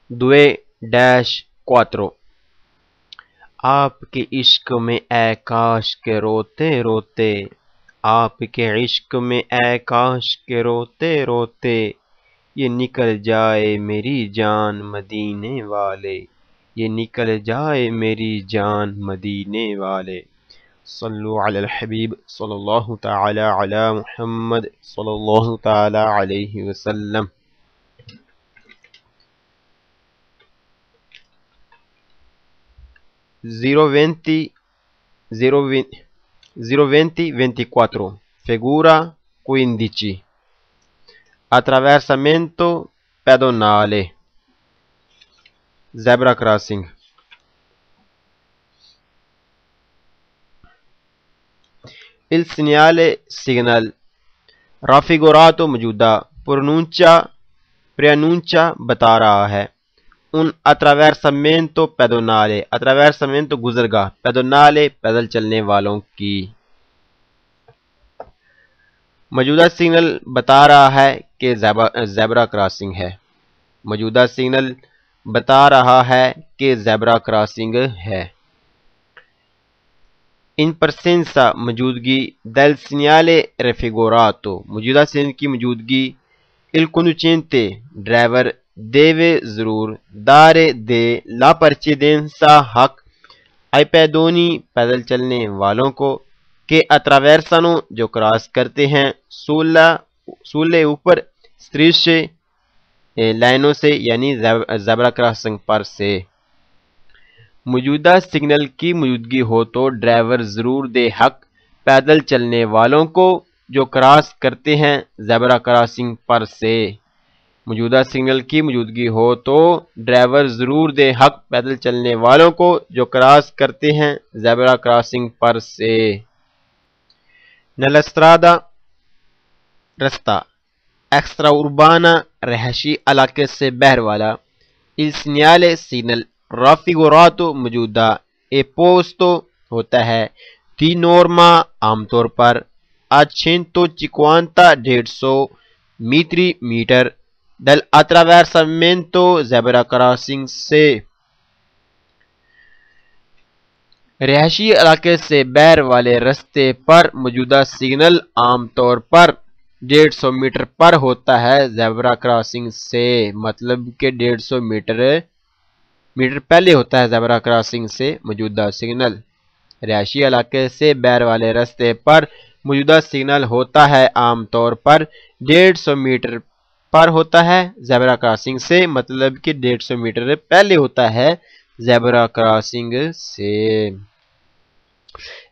2-4 آپ کے عشق میں اے کاش کے روتے روتے آپ کے عشق میں اے کاش کے روتے روتے یہ نکل جائے میری جان مدینے والے یہ نکل جائے میری جان مدینے والے صلو علی الحبیب صلی اللہ تعالی علی محمد صلی اللہ تعالی علیہ وسلم 0-24 figura 15 attraversamento pedonale zebra crossing il segnale signal raffigurato موجودہ preannuncia بتا رہا ہے un attraversamento pedonale attraversamento گزرگاہ pedonale پیدل چلنے والوں کی موجودہ سگنل بتا رہا ہے کہ زیبرا کراسنگ ہے موجودہ سگنل بتا رہا ہے کہ زیبرا کراسنگ ہے ان پرسنسا موجودگی del segnale raffigurato موجودہ سگنل کی موجودگی il conducente ڈرائیور deve ضرور dare دے la precedenza حق ai pedoni پیدل چلنے والوں کو کہ attraversano جو کراس کرتے ہیں sulle اوپر strisce لائنوں سے یعنی زیبرا کراسنگ پر سے موجودہ سگنل کی موجودگی ہو تو ڈرائیور ضرور دے حق پیدل چلنے والوں کو جو کراس کرتے ہیں زیبرا کراسنگ پر سے موجودہ سگنل کی موجودگی ہو تو ڈرائیور ضرور دے حق پیدل چلنے والوں کو جو کراس کرتے ہیں زیبرا کراسنگ پر سے نلسٹرادا رستہ ایکسٹرا اربانا رہائشی علاقے سے باہر والا il segnale signal raffigurato موجودہ اے پوسٹو ہوتا ہے di norma عام طور پر a 150 metre del attraversamento zebra crossing سے رہائشی علاقے سے باہر والے رستے پر موجودہ سگنل عام طور پر 150 میٹر پر ہوتا ہے زیبرا کراسنگ سے مطلب کہ 150 میٹر پہلے ہوتا ہے زیبرا کراسنگ سے موجودہ سگنل رہائشی علاقے سے باہر والے رستے پر موجودہ سگنل ہوتا ہے عام طور پر 150 میٹر پر ہوتا ہے زیبرا کراسنگ سے مطلب کہ 150 میٹر پہلے ہوتا ہے زیبرا کراسنگ سے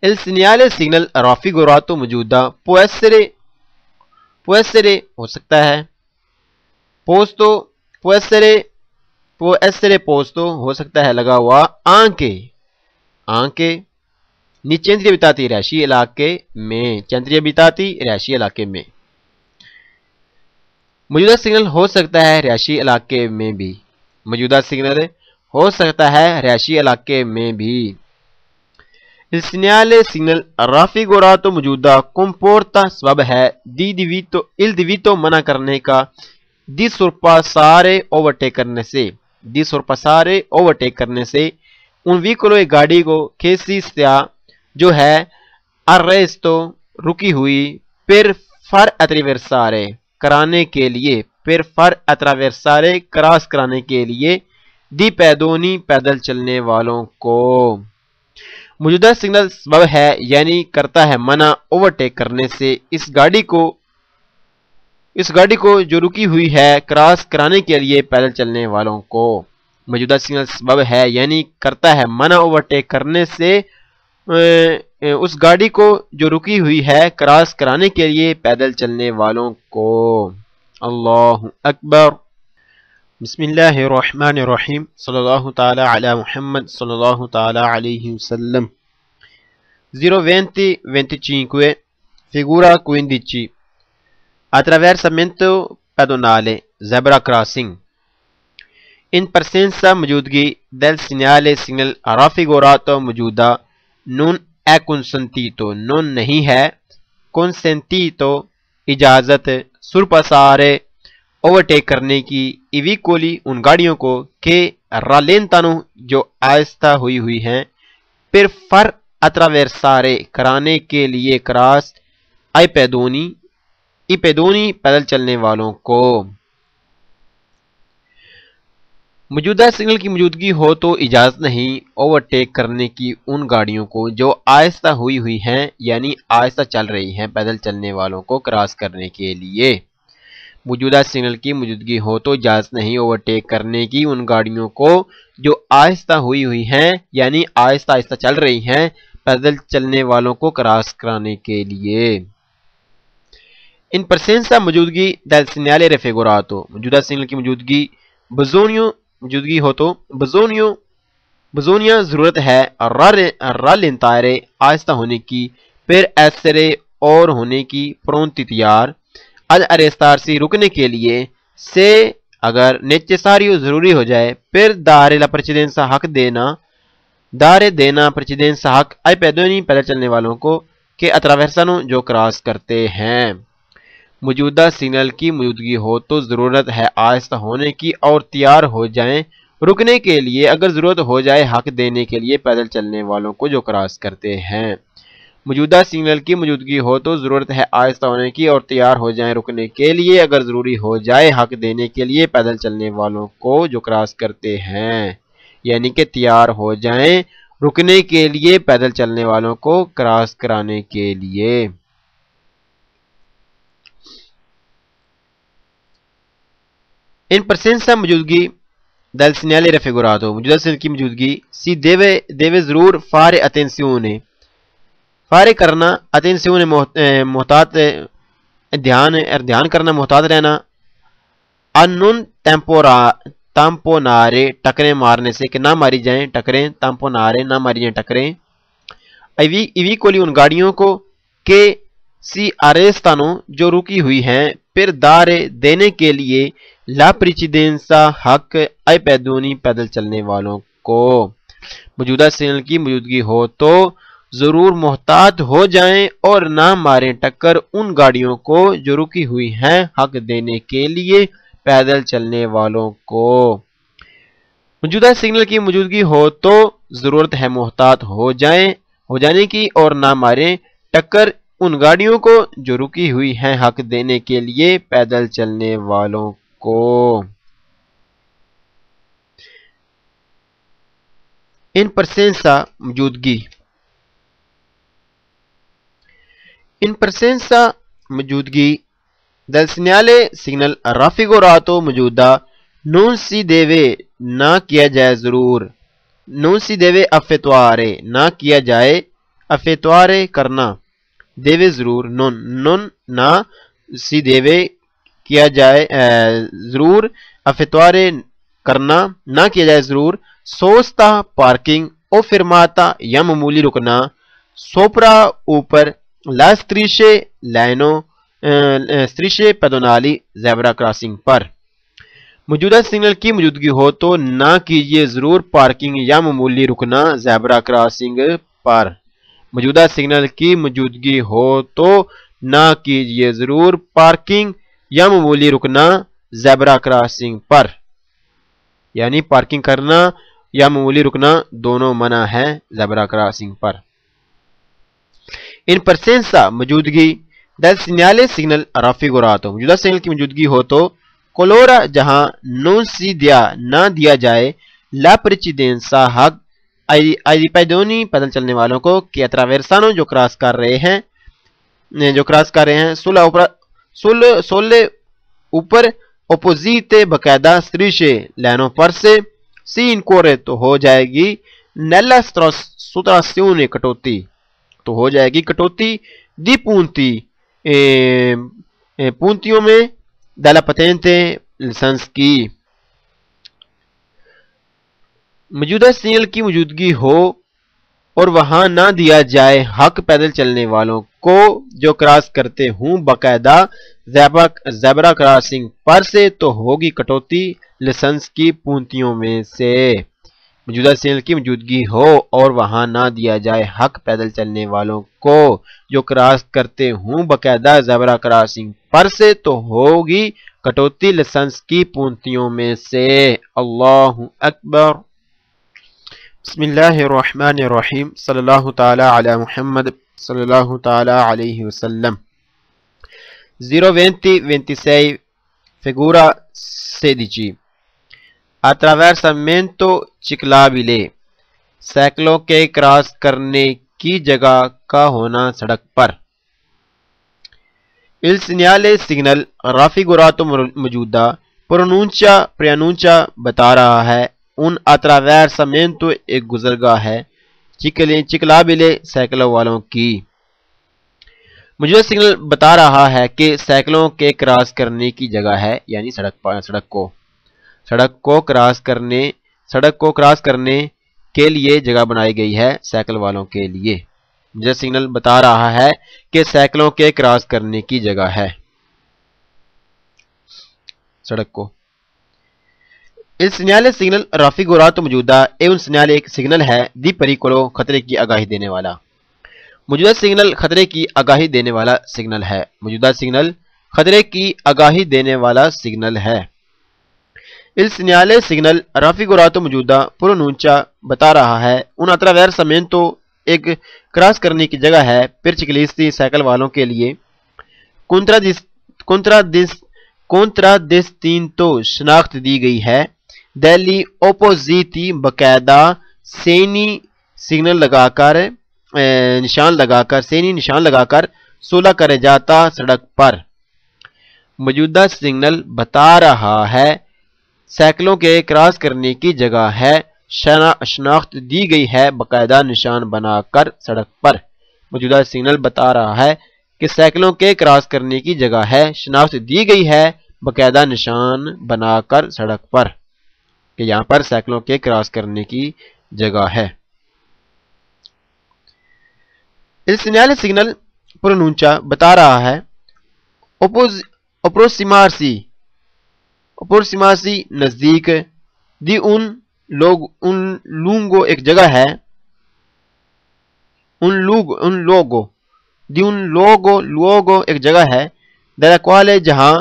il segnale signal raffigurato موجودہ può essere ہو سکتا ہے posto può essere posto ہو سکتا ہے لگا ہوا anche centri abitati رہائشی علاقے میں centri abitati رہائشی علاقے میں موجودہ سگنل ہو سکتا ہے رہائشی علاقے میں بھی موجودہ سگنل ہو سکتا ہے رہائشی علاقے میں بھی il segnale signal raffigurato موجودہ comporta سبب ہے il divieto منع کرنے کا di sorpassare overtake کرنے سے un veicolo ایک گاڑی کو che si sta جو ہے arresto رکی ہوئی per far attraversare کرانے کے لیے per far attraversare کراس کرانے کے لیے di pedoni پیدل چلنے والوں کو موجودہ سگنل سبب ہے یعنی کرتا ہے منع اوورٹیک کرنے سے اس گاڑی کو جو رکی ہوئی ہے کراس کرانے کے لیے پیدل چلنے والوں کو موجودہ سگنل سبب ہے یعنی کرتا ہے منع اوورٹیک کرنے سے اس گاڑی کو جو رکی ہوئی ہے کراس کرانے کے لیے پیدل چلنے والوں کو اللہ اکبر بسم اللہ الرحمن الرحیم صلی اللہ تعالی علی محمد صلی اللہ تعالی علیہ وسلم 0-25 figura 15 attraversamento pedonale zebra crossing in presenza موجودگی del segnale signal raffigurato موجودہ non è consentito non نہیں ہے consentito اجازت sorpassare اوورٹیک کرنے کی ایویکولی ان گاڑیوں کو کہ رالینتانو جو آہستہ ہوئی ہیں پر فر اتراویرسارے کرانے کے لیے کراس ای پیدونی پیدل چلنے والوں کو۔ موجودہ سگنل کی موجودگی ہو تو اجازت نہیں اوورٹیک کرنے کی ان گاڑیوں کو جو آہستہ ہوئی ہیں یعنی آہستہ چل رہی ہیں پیدل چلنے والوں کو کراس کرنے کے لیے۔ موجودہ سگنل کی موجودگی ہو تو اجازت نہیں اوورٹیک کرنے کی ان گاڑیوں کو جو آہستہ ہوئی ہیں یعنی آہستہ چل رہی ہیں پیدل چلنے والوں کو کراس کرانے کے لیے۔ ان پرسینسا موجودگی del segnale raffigurato موجودہ سگنل کی موجودگی ہو تو بزونیا ضرورت ہے رالنتارے آہستہ ہونے کی پھر ایسرے اور ہونے کی پرونتی تیار اد ارستارسی رکنے کے لیے سے اگر نیچساریو ضروری ہو جائے پھر دارے لا پرچیدنسا حق دینا پرچیدنسا حق آئی پیدونی پیدل چلنے والوں کو کہ اتراویرسانو جو کراس کرتے ہیں۔ موجودہ سگنل کی موجودگی ہو تو ضرورت ہے آہستہ ہونے کی اور تیار ہو جائیں رکنے کے لیے اگر ضرورت ہو جائے حق دینے کے لیے پیدل چلنے والوں کو جو کراس کرتے ہیں۔ موجودہ سگنل کی موجودگی ہو تو ضرورت ہے آہستہ ہونے کی اور تیار ہو جائیں رکنے کے لیے اگر ضروری ہو جائے حق دینے کے لیے پیدل چلنے والوں کو جو کراس کرتے ہیں، یعنی کہ تیار ہو جائیں رکنے کے لیے پیدل چلنے والوں کو کراس کرانے کے لیے۔ ان پرسینسا موجودگی del segnale raffigurato موجودہ سگنل کی موجودگی سی دیوے ضرور فارے اتنسیونے فارے کرنا اتنسیونے محتاط دھیان کرنا محتاط رہنا انون تامپونارے ٹکریں مارنے سے کہ نہ ماری جائیں ٹکریں تامپونارے نہ ماری جائیں ٹکریں ایویکولی ان گاڑیوں کو کہ سی آریستانو جو رکی ہوئی ہیں پھر دارے دینے کے لیے لا پریچیدنسا حق آئی پیدونی پیدل چلنے والوں کو۔ موجودہ سگنل کی موجودگی ہو تو ضرور محتاط ہو جائیں اور نہ ماریں ٹکر ان گاڑیوں کو جو رکی ہوئی ہیں حق دینے کے لیے پیدل چلنے والوں کو۔ موجودہ سگنل کی موجودگی ہو تو ضرورت ہے محتاط ہو جانے کی اور نہ ماریں ٹکر ان گاڑیوں کو جو رکی ہوئی ہیں حق دینے کے لیے پیدل چلنے والوں کو۔ ان پرسینسا موجودگی del segnale signal raffigurato موجودہ non si deve نہ کیا جائے ضرور non si deve effettuare نہ کیا جائے effettuare کرنا deve ضرور non نہ si deve کیا جائے ضرور effettuare کرنا نہ کیا جائے ضرور سوستا پارکنگ او فرماتا یا معمولی رکنا سوپرا اوپر لا strisce pedonali زیبرا کراسنگ پر۔ موجودہ سگنل کی موجودگی ہو تو نہ کیجیے ضرور پارکنگ یا معمولی رکنا زیبرا کراسنگ پر۔ موجودہ سگنل کی موجودگی ہو تو نہ کیجیے ضرور پارکنگ یا معمولی رکنا زیبرا کراسنگ پر، یعنی پارکنگ کرنا یا معمولی رکنا دونوں منع ہے زیبرا کراسنگ پر۔ ان پرسینسا موجودگی del segnale signal raffigurato موجودہ سگنل کی موجودگی ہو تو کولورا جہاں non si نہ دیا جائے لا precedenza حق ai pedoni پیدل چلنے والوں کو کہ اتراویرسانو جو کراس کر رہے ہیں سولے اوپر opposite باقاعدہ strisce لینوں پر سے سی انکورے تو ہو جائے گی nella sottrazione کٹوتی تو ہو جائے گی کٹوتی دی پونتیوں میں della patente لائسنس کی۔ موجودہ سگنل کی موجودگی ہو اور وہاں نہ دیا جائے حق پیدل چلنے والوں کو جو کراس کرتے ہوں باقاعدہ زیبرا کراسنگ پر سے تو ہوگی کٹوتی لائسنس کی پونتیوں میں سے۔ موجودہ سگنل کی موجودگی ہو اور وہاں نہ دیا جائے حق پیدل چلنے والوں کو جو کراس کرتے ہوں باقاعدہ زیبرا کراسنگ پر سے تو ہوگی کٹوتی لسنس کی پونتیوں میں سے۔ اللہ اکبر۔ بسم اللہ الرحمن الرحیم، صلی اللہ تعالی علی محمد صلی اللہ تعالی علیہ وسلم۔ 0:26 figura 16 attraversamento ciclabile سائیکلوں کے کراس کرنے کی جگہ کا ہونا سڑک پر۔ Il segnale signal raffigurato موجودہ پرونونچا بتا رہا ہے un attraversamento ایک گزرگاہ ہے ciclabile سائیکلوں والوں کی۔ موجودہ سگنل بتا رہا ہے کہ سائیکلوں کے کراس کرنے کی جگہ ہے، یعنی سڑک کو کراس کرنے کے لیے جگہ بنائی گئی ہے سائیکل والوں کے لیے۔ موجودہ سگنل بتا رہا ہے کہ سائیکلوں کے کراس کرنے کی جگہ ہے سڑک کو۔ Il segnale signal raffigurato موجودہ un segnale ایک سگنل ہے di pericolo خطرے کی آگاہی دینے والا۔ موجودہ سگنل خطرے کی آگاہی دینے والا سگنل ہے۔ موجودہ سگنل خطرے کی آگاہی دینے والا سگنل ہے۔ Il segnale signal raffigurato موجودہ پرونونچا بتا رہا ہے un attraversamento ایک کراس کرنے کی جگہ ہے per ciclisti سائیکل والوں کے لیے contraddistinto شناخت دی گئی ہے degli oppositi باقاعدہ سینی نشان لگا کر صلح کرے جاتا سڑک پر۔ موجودہ سگنل بتا رہا ہے سائیکلوں کے کراس کرنے کی جگہ ہے، شناخت دی گئی ہے باقاعدہ نشان بنا کر سڑک پر۔ موجودہ سگنل بتا رہا ہے کہ سائیکلوں کے کراس کرنے کی جگہ ہے، شناخت دی گئی ہے باقاعدہ نشان بنا کر سڑک پر، کہ یہاں پر سائیکلوں کے کراس کرنے کی جگہ ہے۔ Il segnale signal پرونونچا بتا رہا ہے approssimarsi نزدیک di un lungo ایک جگہ ہے luogo ایک جگہ ہے della quale جہاں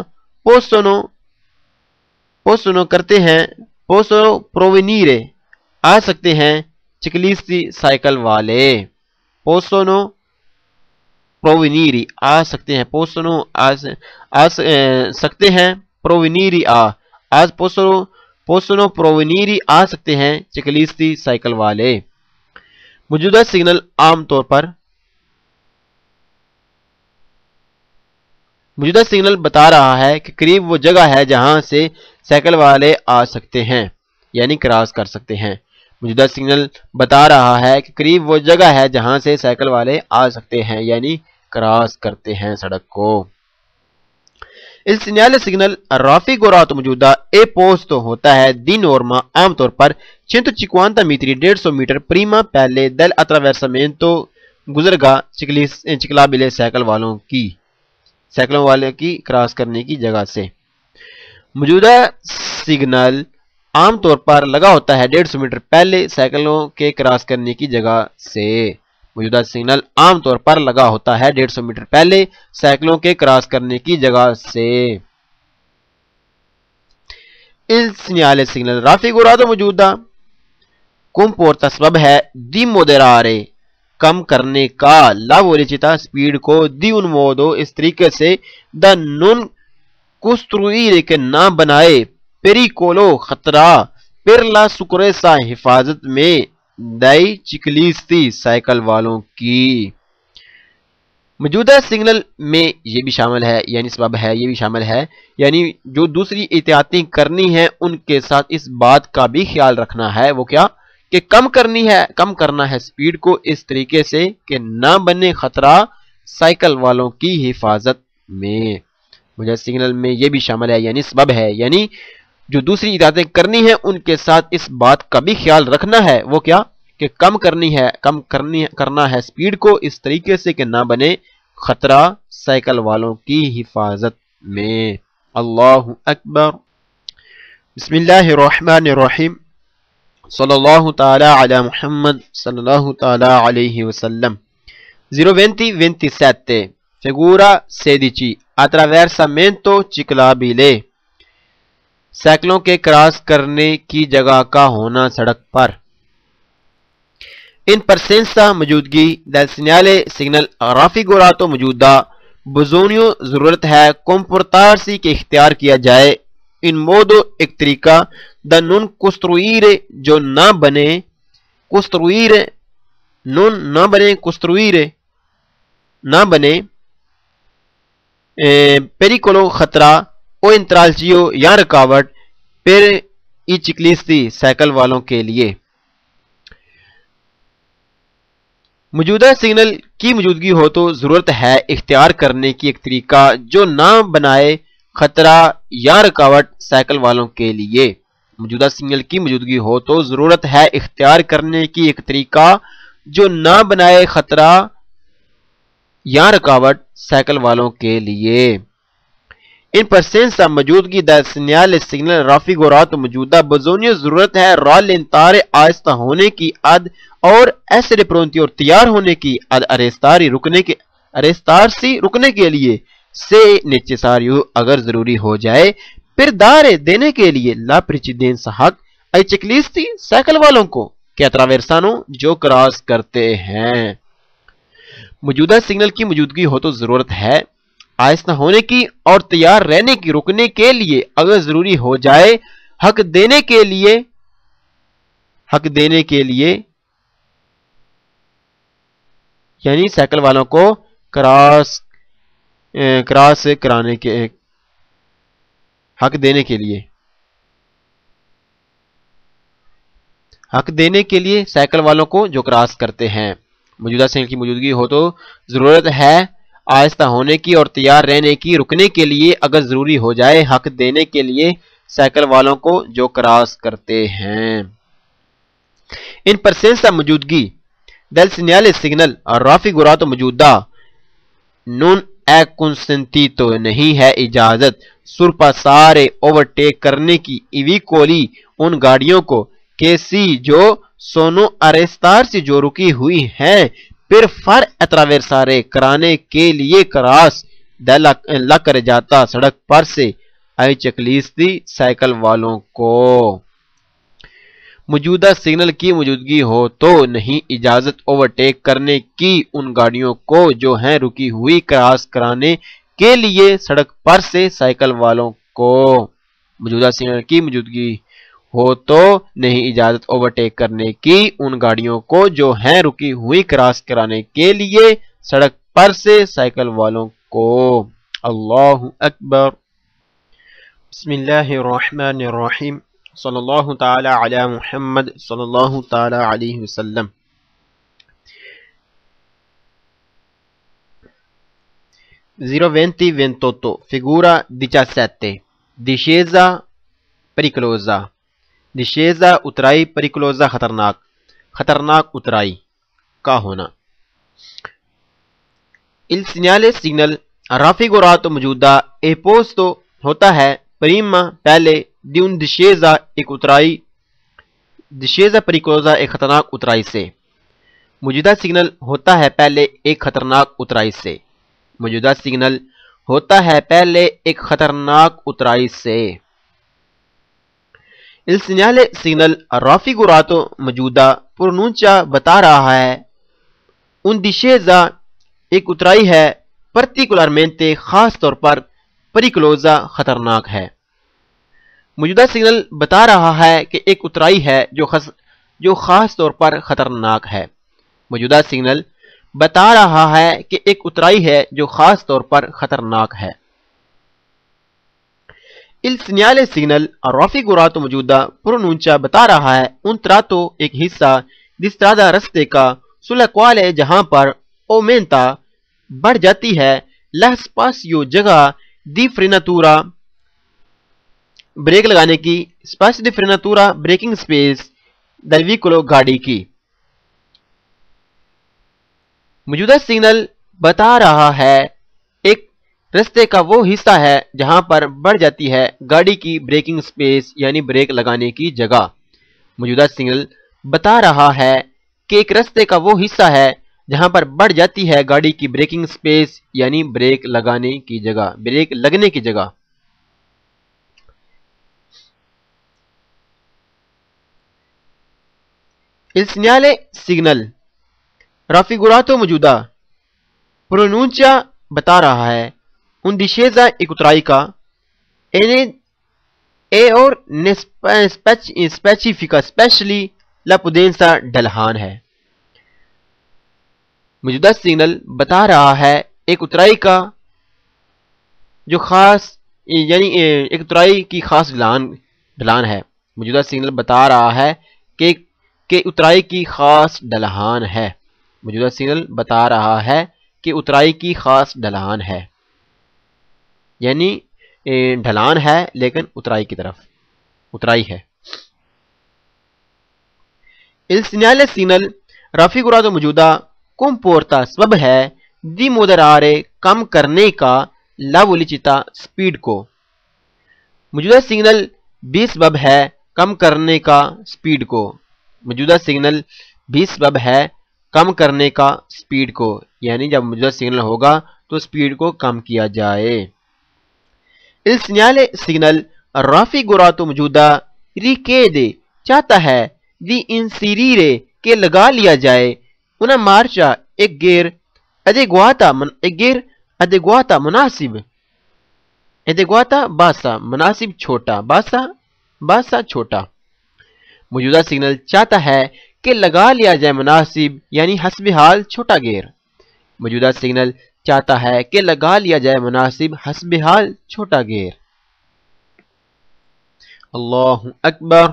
possono کرتے ہیں possono provenire آ سکتے ہیں ciclisti سائیکل والے۔ possono provenire آ سکتے ہیں possono آ سکتے ہیں provenire possono provenire آ سکتے ہیں ciclisti سائیکل والے۔ موجودہ سگنل عام طور پر موجودہ سگنل بتا رہا ہے کہ قریب وہ جگہ ہے جہاں سے سائیکل والے آ سکتے ہیں، یعنی کراس کر سکتے ہیں۔ موجودہ سگنل بتا رہا ہے کہ قریب وہ جگہ ہے جہاں سے سائیکل والے آ سکتے ہیں، یعنی کراس کرتے ہیں سڑک کو۔ Il segnale signal raffigurato موجودہ posto ہوتا ہے di norma عام طور پر 150 metri 150 میٹر prima پہلے del attraversamento گزرگاہ ciclabile سائیکلوں والے کی کراس کرنے کی جگہ سے۔ موجودہ سگنل عام طور پر لگا ہوتا ہے 150 میٹر پہلے سائیکلوں کے کراس کرنے کی جگہ سے۔ موجودہ سگنل عام طور پر لگا ہوتا ہے 150 میٹر پہلے سائیکلوں کے کراس کرنے کی جگہ سے۔ Il segnale signal raffigurato موجودہ comporta سبب ہے di moderare کم کرنے کا la velocità سپیڈ کو di un modo اس طریقے سے da non costruire کہ نہ بنائے pericolo خطرہ per la sicurezza حفاظت میں dei ciclisti سائیکل والوں کی۔ موجودہ سگنل میں یہ بھی شامل ہے، یعنی سبب ہے یہ بھی شامل ہے، یعنی جو دوسری احتیاطیں کرنی ہیں ان کے ساتھ اس بات کا بھی خیال رکھنا ہے، وہ کیا کہ کم کرنا ہے سپیڈ کو اس طریقے سے کہ نہ بنے خطرہ سائیکل والوں کی حفاظت میں۔ موجودہ سگنل میں یہ بھی شامل ہے، یعنی سبب ہے، یعنی جو دوسری احتیاطیں کرنی ہیں ان کے ساتھ اس بات کا بھی خیال رکھنا ہے، وہ کیا کہ کرنا ہے سپیڈ کو اس طریقے سے کہ نہ بنے خطرہ سائیکل والوں کی حفاظت میں۔ اللہ اکبر۔ بسم اللہ الرحمن الرحیم، صلی اللہ تعالی علی محمد صلی اللہ تعالی علیہ وسلم۔ 0:27 figura 16 attraversamento ciclabile سائیکلوں کے کراس کرنے کی جگہ کا ہونا سڑک پر ان پرسنسا موجودگی del segnale signal raffigurato موجودہ بزونیو ضرورت ہے comportarsi کہ اختیار کیا جائے in modo ایک طریقہ da non costruire جو نہ بنے costruire non نہ بنے costruire نہ بنے pericolo خطرہ او انترالچیو یا رکاوٹ پر ای چکلیستی سائیکل والوں کے لیے موجودہ سگنل کی موجودگی ہو تو ضرورت ہے اختیار کرنے کی ایک طریقہ جو نہ بنائے خطرہ یا رکاوٹ سائیکل والوں کے لیے موجودہ سگنل کی موجودگی ہو تو ضرورت ہے اختیار کرنے کی ایک طریقہ جو نہ بنائے خطرہ یا رکاوٹ سائیکل والوں کے لیے ان پرسنسا موجودگی del segnale signal raffigurato موجودہ بزونیو ضرورت ہے rallentare آہستہ ہونے کی اد اور essere pronti اور تیار ہونے کی اد arrestarsi رکنے کے لیے se necessario اگر ضروری ہو جائے per dare دینے کے لیے la precedenza حق ai ciclisti سائیکل والوں کو کہ attraversano جو کراس کرتے ہیں موجودہ سگنل کی موجودگی ہو تو ضرورت ہے آہستہ ہونے کی اور تیار رہنے کی رکنے کے لیے اگر ضروری ہو جائے حق دینے کے لیے یعنی سائیکل والوں کو کراس کرانے کے حق دینے کے لیے سائیکل والوں کو جو کراس کرتے ہیں موجودہ سگنل کی موجودگی ہو تو ضرورت ہے آہستہ ہونے کی اور تیار رہنے کی رکنے کے لیے اگر ضروری ہو جائے حق دینے کے لیے سائیکل والوں کو جو کراس کرتے ہیں ان پرسنسا موجودگی del segnale signal raffigurato موجودہ non è consentito نہیں ہے اجازت surpassare overtake کرنے کی ایویکولی ان گاڑیوں کو کیسی جو sono arrestarsi جو رکی ہوئی ہیں پھر فر attraversare کرانے کے لیے کراس لا کر جاتا سڑک پر سے ai ciclisti سائیکل والوں کو موجودہ سگنل کی موجودگی ہو تو نہیں اجازت اوورٹیک کرنے کی ان گاڑیوں کو جو ہیں رکی ہوئی کراس کرانے کے لیے سڑک پر سے سائیکل والوں کو موجودہ سگنل کی موجودگی ہو تو نہیں اجازت اوورٹیک کرنے کی ان گاڑیوں کو جو ہیں رکی ہوئی کراس کرانے کے لیے سڑک پر سے سائیکل والوں کو اللہ اکبر بسم اللہ الرحمن الرحیم صلی اللہ تعالی علی محمد صلی اللہ تعالی علیہ وسلم Zero 20-28 figura 17 discesa pericolosa discesa اترائی pericolosa خطرناک اترائی کا ہونا il segnale signal raffigurato موجودہ e posto ہوتا ہے prima پہلے di un discesa ایک اترائی discesa pericolosa ایک خطرناک اترائی سے موجودہ سگنل ہوتا ہے پہلے ایک خطرناک اترائی سے موجودہ سگنل ہوتا ہے پہلے ایک خطرناک اترائی سے il segnale signal raffigurato موجودہ پرونونچا بتا رہا ہے un discesa ایک اترائی ہے particolarmente خاص طور پر pericolosa خطرناک ہے موجودہ سگنل بتا رہا ہے کہ ایک اترائی ہے جو خاص طور پر خطرناک ہے موجودہ سگنل بتا رہا ہے کہ ایک اترائی ہے جو خاص طور پر خطرناک ہے il segnale signal raffigurato موجودہ پرونونچا بتا رہا ہے un tratto ایک حصہ di strada رستے کا sulla quale جہاں پر aumenta بڑھ جاتی ہے la spazio جگہ di frenatura بریک لگانے کی spazio di frenatura breaking space del veicolo گاڑی کی موجودہ سگنل بتا رہا ہے ایک رستے کا وہ حصہ ہے جہاں پر بڑھ جاتی ہے گاڑی کی بریکنگ سپیس یعنی بریک لگانے کی جگہ موجودہ سگنل بتا رہا ہے کہ ایک رستے کا وہ حصہ ہے جہاں پر بڑھ جاتی ہے گاڑی کی بریکنگ سپیس یعنی بریک لگانے کی جگہ، بریک لگنے کی جگہ۔ Il segnale signal raffigurato موجودہ پرونونچیا بتا رہا ہے ان discesa ایک اترائی کا e اور specifica specially la potenza ڈھلان ہے۔ موجودہ سگنل بتا رہا ہے ایک اترائی کا جو خاص یعنی ایک اترائی کی خاص ڈھلان ہے۔ موجودہ سگنل بتا رہا ہے کہ اترائی کی خاص ڈھلان ہے۔ موجودہ سگنل بتا رہا ہے کہ اترائی کی خاص ڈھلان ہے، یعنی ڈھلان ہے لیکن اترائی کی طرف اترائی ہے۔ Il segnale signal raffigurato موجودہ comporta سبب ہے di moderare کم کرنے کا la velocità سپیڈ کو۔ موجودہ سگنل بھی سبب ہے کم کرنے کا سپیڈ کو۔ موجودہ سگنل بھی سبب ہے کم کرنے کا سپیڈ کو، یعنی جب موجودہ سگنل ہوگا تو سپیڈ کو کم کیا جائے۔ Il segnale signal raffigurato موجودہ richiede چاہتا ہے di inserire کہ لگا لیا جائے una marcia ایک گیئر adeguata مناسب adeguata bassa مناسب چھوٹا bassa چھوٹا۔ موجودہ سگنل چاہتا ہے کہ لگا لیا جائے مناسب یعنی حسب حال چھوٹا گیئر۔ موجودہ سگنل چاہتا ہے کہ لگا لیا جائے مناسب حسب حال چھوٹا گیئر۔ اللہ اکبر۔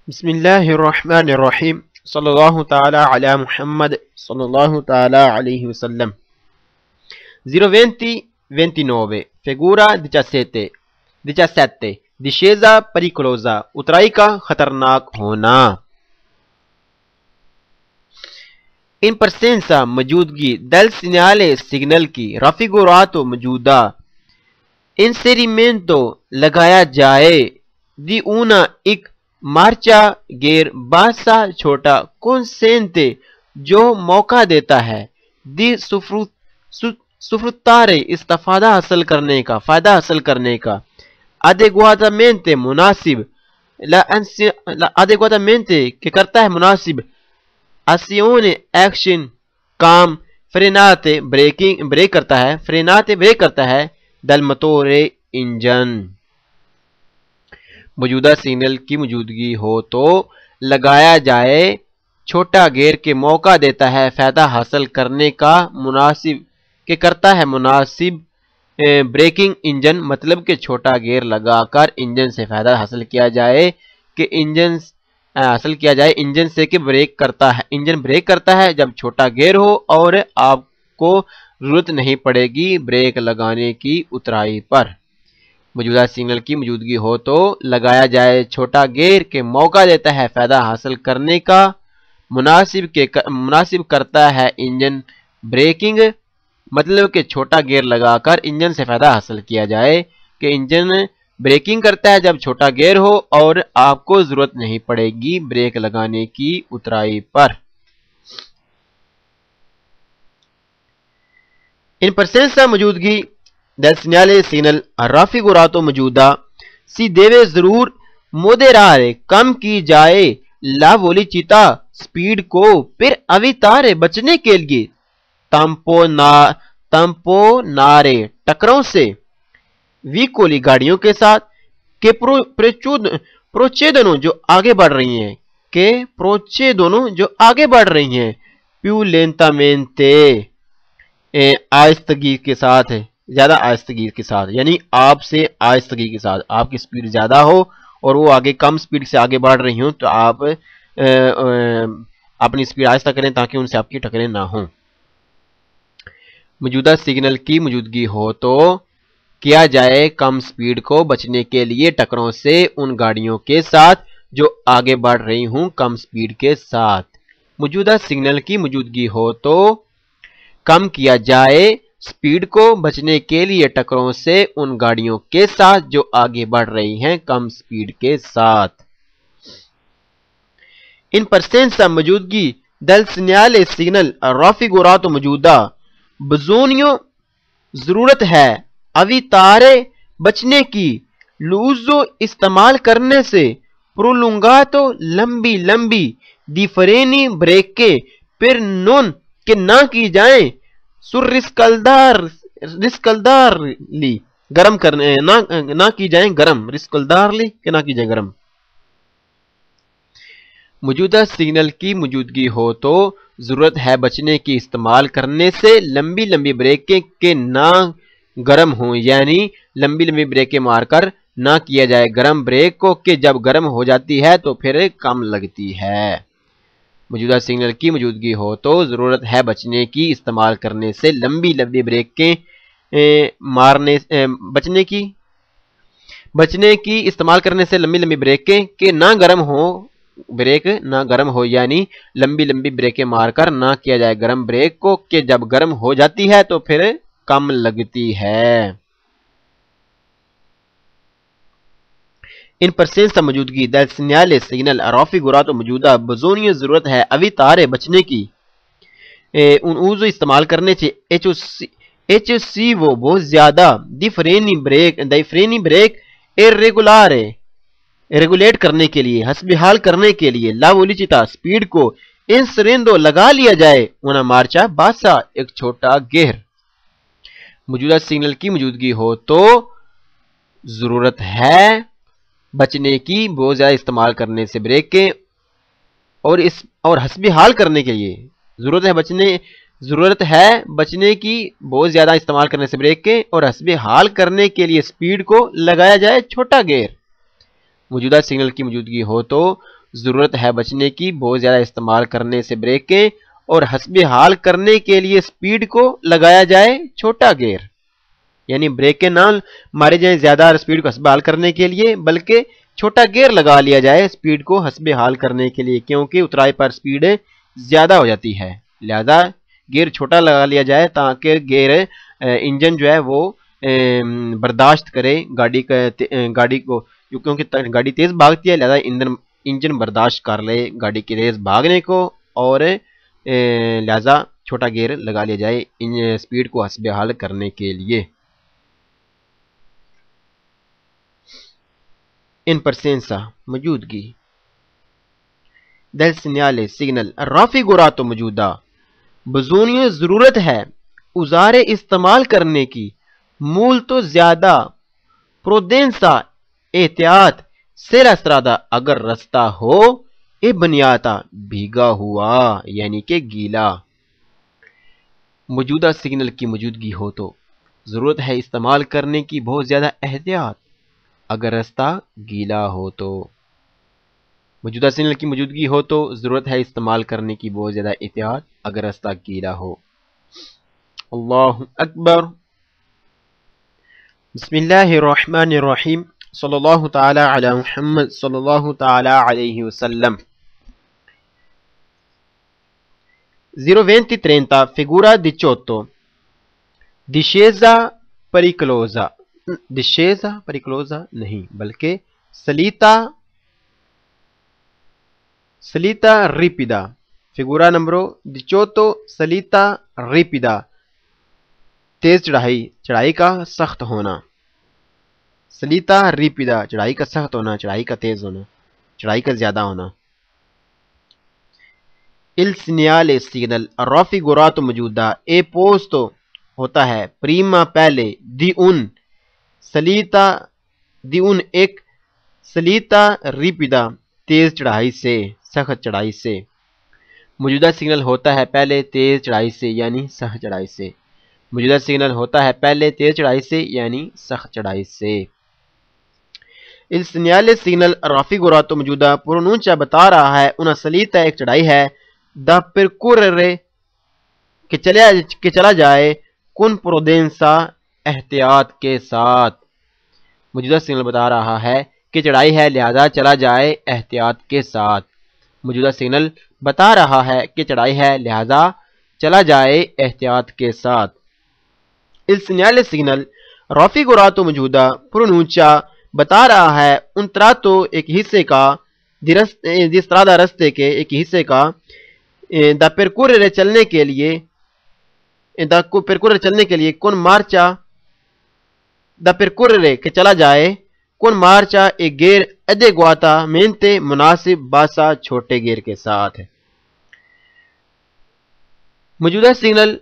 بسم اللہ الرحمن الرحیم، صلی اللہ تعالی علی محمد صلی اللہ تعالی علیہ وسلم۔ 0:29 figura 17 discesa pericolosa اترائی کا خطرناک ہونا۔ in presenza موجودگی del segnale سگنل کی raffigurato موجودہ inserimento لگایا جائے di una ایک marcia گیئر bassa چھوٹا consente جو موقع دیتا ہے di sfruttare استفادہ حاصل کرنے کا، فائدہ حاصل کرنے کا adeguatamente مناسب adeguatamente کہ کرتا ہے مناسب azione ایکشن کام frenate بریک کرتا ہے frenate بریک کرتا ہے dal motore انجن۔ موجودہ سگنل کی موجودگی ہو تو لگایا جائے چھوٹا گیئر کے موقع دیتا ہے فائدہ حاصل کرنے کا مناسب کہ کرتا ہے مناسب بریکنگ انجن، مطلب کہ چھوٹا گیئر لگا کر انجن سے فائدہ حاصل کیا جائے کہ انجن سے کہ بریک کرتا ہے، انجن بریک کرتا ہے جب چھوٹا گیئر ہو اور آپ کو ضرورت نہیں پڑے گی بریک لگانے کی اترائی پر۔ موجودہ سگنل کی موجودگی ہو تو لگایا جائے چھوٹا گیئر کے موقع دیتا ہے فائدہ حاصل کرنے کا مناسب کرتا ہے انجن بریکنگ، مطلب کہ چھوٹا گیئر لگا کر انجن سے فائدہ حاصل کیا جائے کہ انجن بریکنگ کرتا ہے جب چھوٹا گیئر ہو اور آپ کو ضرورت نہیں پڑے گی بریک لگانے کی اترائی پر۔ in presenza موجودگی del segnale signal raffigurato موجودہ si deve ضرور moderare کم کی جائے la velocità سپیڈ کو per evitare بچنے کے لیے tamponare ٹکروں سے ویکولی گاڑیوں کے ساتھ کہ procedono جو آگے بڑھ رہی ہیں più lentamente آہستگی کے ساتھ، زیادہ آہستگی کے ساتھ، یعنی آپ سے آہستگی کے ساتھ، آپ کی سپیڈ زیادہ ہو اور وہ آگے کم سپیڈ سے آگے بڑھ رہی ہوں تو آپ اپنی سپیڈ آہستہ کریں تاکہ ان سے آپ کی ٹکریں نہ ہوں۔ موجودہ سگنل کی موجودگی ہو تو کیا جائے کم سپیڈ کو بچنے کے لیے ٹکروں سے ان گاڑیوں کے ساتھ جو آگے بڑھ رہی ہوں کم سپیڈ کے ساتھ۔ موجودہ سگنل کی موجودگی ہو تو کم کیا جائے سپیڈ کو بچنے کے لیے ٹکروں سے ان گاڑیوں کے ساتھ جو آگے بڑھ رہی ہیں کم سپیڈ کے ساتھ۔ in presenza موجودگی del segnale signal raffigurato موجودہ بزونیوں ضرورت ہے evitare بچنے کی l'uso استعمال کرنے سے prolungato لمبی لمبی di freni brecche per non کہ نہ کی جائیں riscaldarli گرم کرنے نہ کی جائیں گرم riscaldarli کہ نہ کی جائیں گرم موجودہ سگنل کی موجودگی ہو تو ضرورت ہے بچنے کی استعمال کرنے سے لمبی لمبی بریکیں کہ نہ گرم ہوں یعنی لمبی لمبی بریکیں مار کر نہ کیا جائے گرم بریک کو کہ جب گرم ہو جاتی ہے تو پھر کم لگتی ہے موجودہ سگنل کی موجودگی ہو تو ضرورت ہے بچنے کی استعمال کرنے سے لمبی لمبی بریکیں بچنے کی استعمال کرنے سے لمبی لمبی بریکیں کہ نہ گرم ہو یعنی لمبی لمبی بریکیں مار کر نہ کیا جائے گرم بریک کو کہ جب گرم ہو جاتی ہے تو پھر کم لگتی ہے ان پرسنس موجودگی del segnale signal raffigurato موجودہ بزونیوں ضرورت ہے evitare بچنے کی ان اوزو استعمال کرنے سے eccessivo بہت زیادہ di freni brake irregolare regulate کرنے کے لیے حسب حال کرنے کے لیے لا velocità سپیڈ کو inserendo لگا لیا جائے una marcia bassa ایک چھوٹا گیئر موجودہ سگنل کی موجودگی ہو تو ضرورت ہے بچنے کی بہت زیادہ استعمال کرنے سے بریکیں اور حسب حال کرنے کے لیے ضرورت ہے بچنے کی بہت زیادہ استعمال کرنے سے بریکیں اور حسب حال کرنے کے لیے سپیڈ کو لگایا جائے چھوٹا گیئر موجودہ سگنل کی موجودگی ہو تو ضرورت ہے بچنے کی بہت زیادہ استعمال کرنے سے بریکیں اور حسب حال کرنے کے لیے سپیڈ کو لگایا جائے چھوٹا گیئر یعنی بریکیں نہ مارے جائیں زیادہ سپیڈ کو حسب حال کرنے کے لیے بلکہ چھوٹا گیئر لگا لیا جائے سپیڈ کو حسب حال کرنے کے لیے کیونکہ اترائی پر سپیڈ زیادہ ہو جاتی ہے لہذا گیئر چھوٹا لگا لیا جائے تاکہ گیئر انجن جو ہے وہ برداشت کرے گاڑی کو کیونکہ گاڑی تیز بھاگتی ہے لہذا انجن برداشت کر لے گاڑی کی تیز بھاگنے کو اور لہذا چھوٹا گیئر لگا لیا جائے سپیڈ کو حسب حال کرنے کے لیے ان پرسنسا موجودگی del segnale signal raffigurato موجودہ بزونیوں ضرورت ہے اوزار استعمال کرنے کی molto زیادہ prudenza احتیاط se la strada اگر رستہ ہو بنیاتا بھیگا ہوا یعنی کہ گیلا موجودہ سگنل کی موجودگی ہو تو ضرورت ہے استعمال کرنے کی بہت زیادہ احتیاط اگر رستہ گیلا ہو تو موجودہ سگنل کی موجودگی ہو تو ضرورت ہے استعمال کرنے کی بہت زیادہ احتیاط اگر رستہ گیلا ہو اللہ اکبر بسم اللہ الرحمن الرحیم صلی اللہ تعالی علی محمد صلی اللہ تعالی علیہ وسلم 02030 figura 18 discesa pericolosa نہیں بلکہ salita ripida figura numero 18 salita ripida تیز چڑھائی کا سخت ہونا salita ripida چڑھائی کا سخت ہونا چڑھائی کا تیز ہونا چڑھائی کا زیادہ ہونا il segnale signal raffigurato موجودہ اے پوسٹو ہوتا ہے prima پہلے di un ایک salita ripida تیز چڑھائی سے سخت چڑھائی سے موجودہ سگنل ہوتا ہے پہلے تیز چڑھائی سے یعنی سخت چڑھائی سے موجودہ سگنل ہوتا ہے پہلے تیز چڑھائی سے یعنی سخت چڑھائی سے il segnale signal raffigurato موجودہ پرونونچا بتا رہا ہے una salita ایک چڑھائی ہے da percorrere کہ چلا جائے con prudenza احتیاط کے ساتھ موجودہ سگنل بتا رہا ہے کہ چڑھائی ہے لہذا چلا جائے احتیاط کے ساتھ موجودہ سگنل بتا رہا ہے کہ چڑھائی ہے لہذا چلا جائے احتیاط کے ساتھ il segnale signal raffigurato موجودہ پرونونچا بتا رہا ہے un tratto ایک حصے کا di strada رستے کے ایک حصے کا da percorrere چلنے کے لیے da percorrere چلنے کے لیے con marcia da percorrere کہ چلا جائے con marcia e gear adeguatamente مناسب باسا چھوٹے گیئر کے ساتھ ہے۔ موجودہ سگنل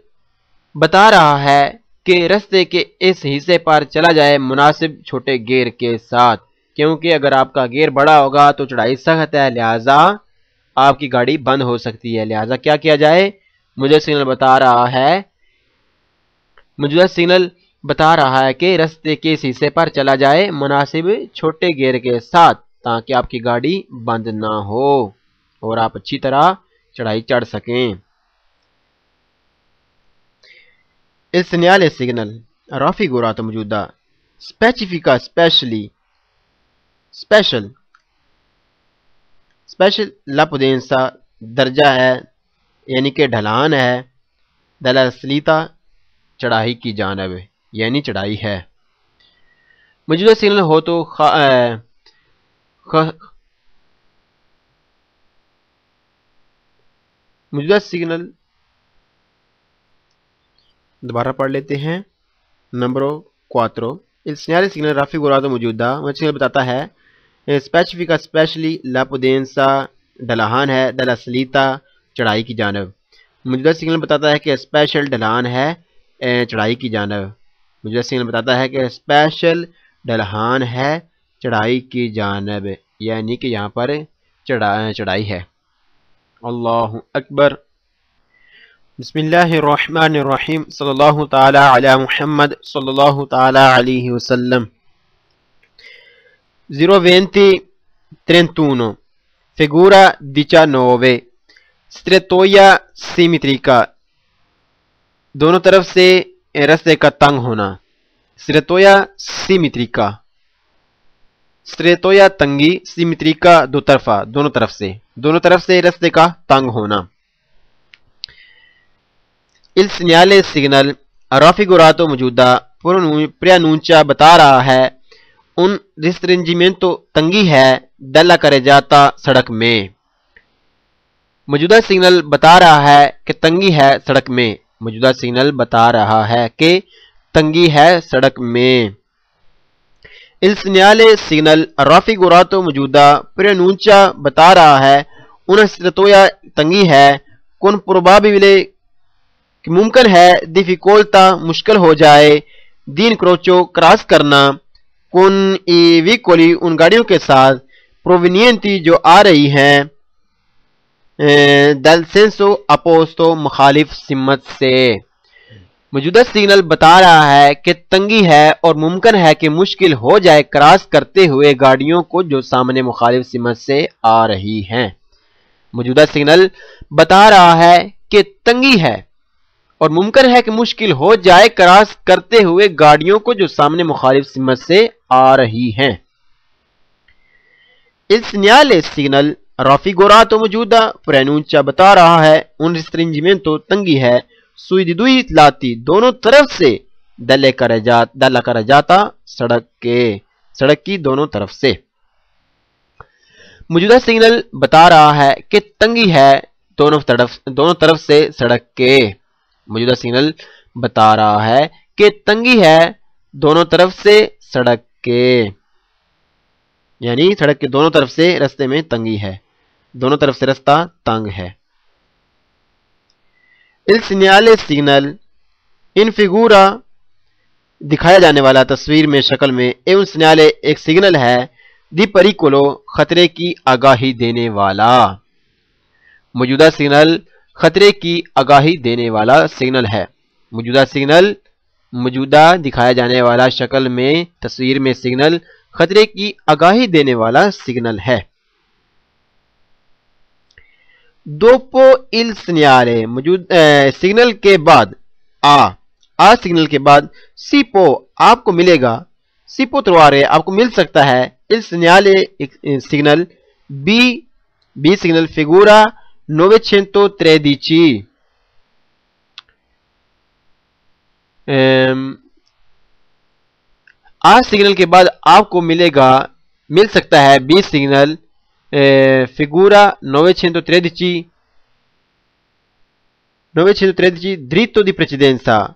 بتا رہا ہے کہ رستے کے اس حصے پر چلا جائے مناسب چھوٹے گیئر کے ساتھ، کیونکہ اگر آپ کا گیئر بڑا ہوگا تو چڑھائی سخت ہے، لہذا آپ کی گاڑی بند ہو سکتی ہے، لہذا کیا کیا جائے؟ موجودہ سگنل بتا رہا ہے کہ رستے کے اس حصے پر چلا جائے مناسب چھوٹے گیئر کے ساتھ تاکہ آپ کی گاڑی بند نہ ہو اور آپ اچھی طرح چڑھائی چڑھ سکیں۔ Il segnale signal raffigurato موجودہ specifica special la potenza درجہ ہے یعنی کہ ڈھلان ہے، della salita چڑھائی کی جانب یعنی چڑھائی ہے۔ موجودہ سگنل ہو تو موجودہ سگنل دوبارہ پڑھ لیتے ہیں۔ Number 4 il segnale signal raffigurato موجودہ سگنل بتاتا ہے specifica specially la potenza ڈھلان ہے della salita چڑھائی کی جانب۔ موجودہ سگنل بتاتا ہے کہ اسپیشل ڈھلان ہے چڑھائی کی جانب۔ موجودہ سگنل بتاتا ہے کہ اسپیشل ڈھلان ہے چڑھائی کی جانب، یعنی کہ یہاں پر چڑھائی ہے۔ اللہ اکبر۔ بسم اللہ الرحمن الرحیم، صلی اللہ تعالی علی محمد صلی اللہ تعالی علیہ وسلم۔ 02031 figura 19 strettoia simmetrica دونوں طرف سے رستے کا تنگ ہونا۔ strettoia simmetrica strettoia تنگی، simmetrica دو طرفہ دونوں طرف سے رستے کا تنگ ہونا۔ il segnale signal raffigurato موجودہ preannuncia بتا رہا ہے un restringimento تنگی ہے della carreggiata سڑک میں۔ موجودہ سگنل بتا رہا ہے کہ تنگی ہے سڑک میں۔ موجودہ سگنل بتا رہا ہے کہ تنگی ہے سڑک میں۔ il segnale signal raffigurato موجودہ preannuncia بتا رہا ہے una strettoia تنگی ہے con probabile کہ ممکن ہے difficoltà مشکل ہو جائے di incrocio کراس کرنا con i veicoli ان گاڑیوں کے ساتھ provenienti جو آ رہی ہیں dal senso opposto مخالف سمت سے۔ موجودہ سگنل بتا رہا ہے کہ تنگی ہے اور ممکن ہے کہ مشکل ہو جائے کراس کرتے ہوئے گاڑیوں کو جو سامنے مخالف سمت سے آ رہی ہیں۔ موجودہ سگنل بتا رہا ہے کہ تنگی ہے اور ممکن ہے کہ مشکل ہو جائے کراس کرتے ہوئے گاڑیوں کو جو سامنے مخالف سمت سے آ رہی ہیں۔ il segnale signal raffigurato موجودہ preannuncia بتا رہا ہے un restringimento تنگی ہے sui due lati دونوں طرف سے della carreggiata سڑک کی دونوں طرف سے۔ موجودہ سگنل بتا رہا ہے کہ تنگی ہے دونوں طرف سے سڑک کے۔ موجودہ سگنل بتا رہا ہے کہ تنگی ہے دونوں طرف سے سڑک کے، یعنی سڑک کے دونوں طرف سے رستے میں تنگی ہے، دونوں طرف سے رستہ تنگ ہے۔ il segnale signal in figura دکھایا جانے والا تصویر میں شکل میں è un segnale ایک سگنل ہے di pericolo خطرے کی آگاہی دینے والا۔ موجودہ سگنل خطرے کی آگاہی دینے والا سگنل ہے۔ موجودہ سگنل موجودہ دکھایا جانے والا شکل میں تصویر میں سگنل خطرے کی آگاہی دینے والا سگنل ہے۔ dopo il segnale سگنل کے بعد سگنل کے بعد si può آپ کو ملے گا، si può trovare آپ کو مل سکتا ہے il segnale signal B signal figura 913 signal کے بعد آپ کو مل سکتا ہے B signal figura 913 913 dritto di precedenza,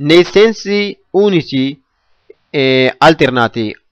nei sensi unici alternati,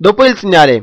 dopo il segnale,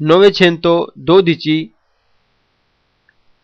912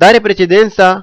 dare precedenza,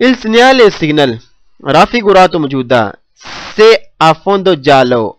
Il segnale signal raffigurato maujuda se a fondo giallo,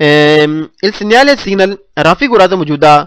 Il segnale signal raffigurato maujuda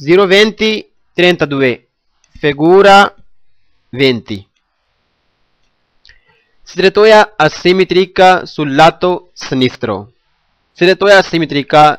020-32 figura 20 strettoia asimmetrica sul lato sinistro। strettoia asimmetrica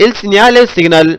il segnale signal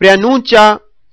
preannuncia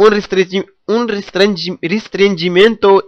un restringimento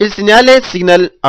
il segnale signal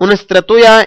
un strettoia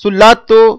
sul lato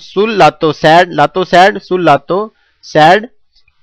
sul lato sad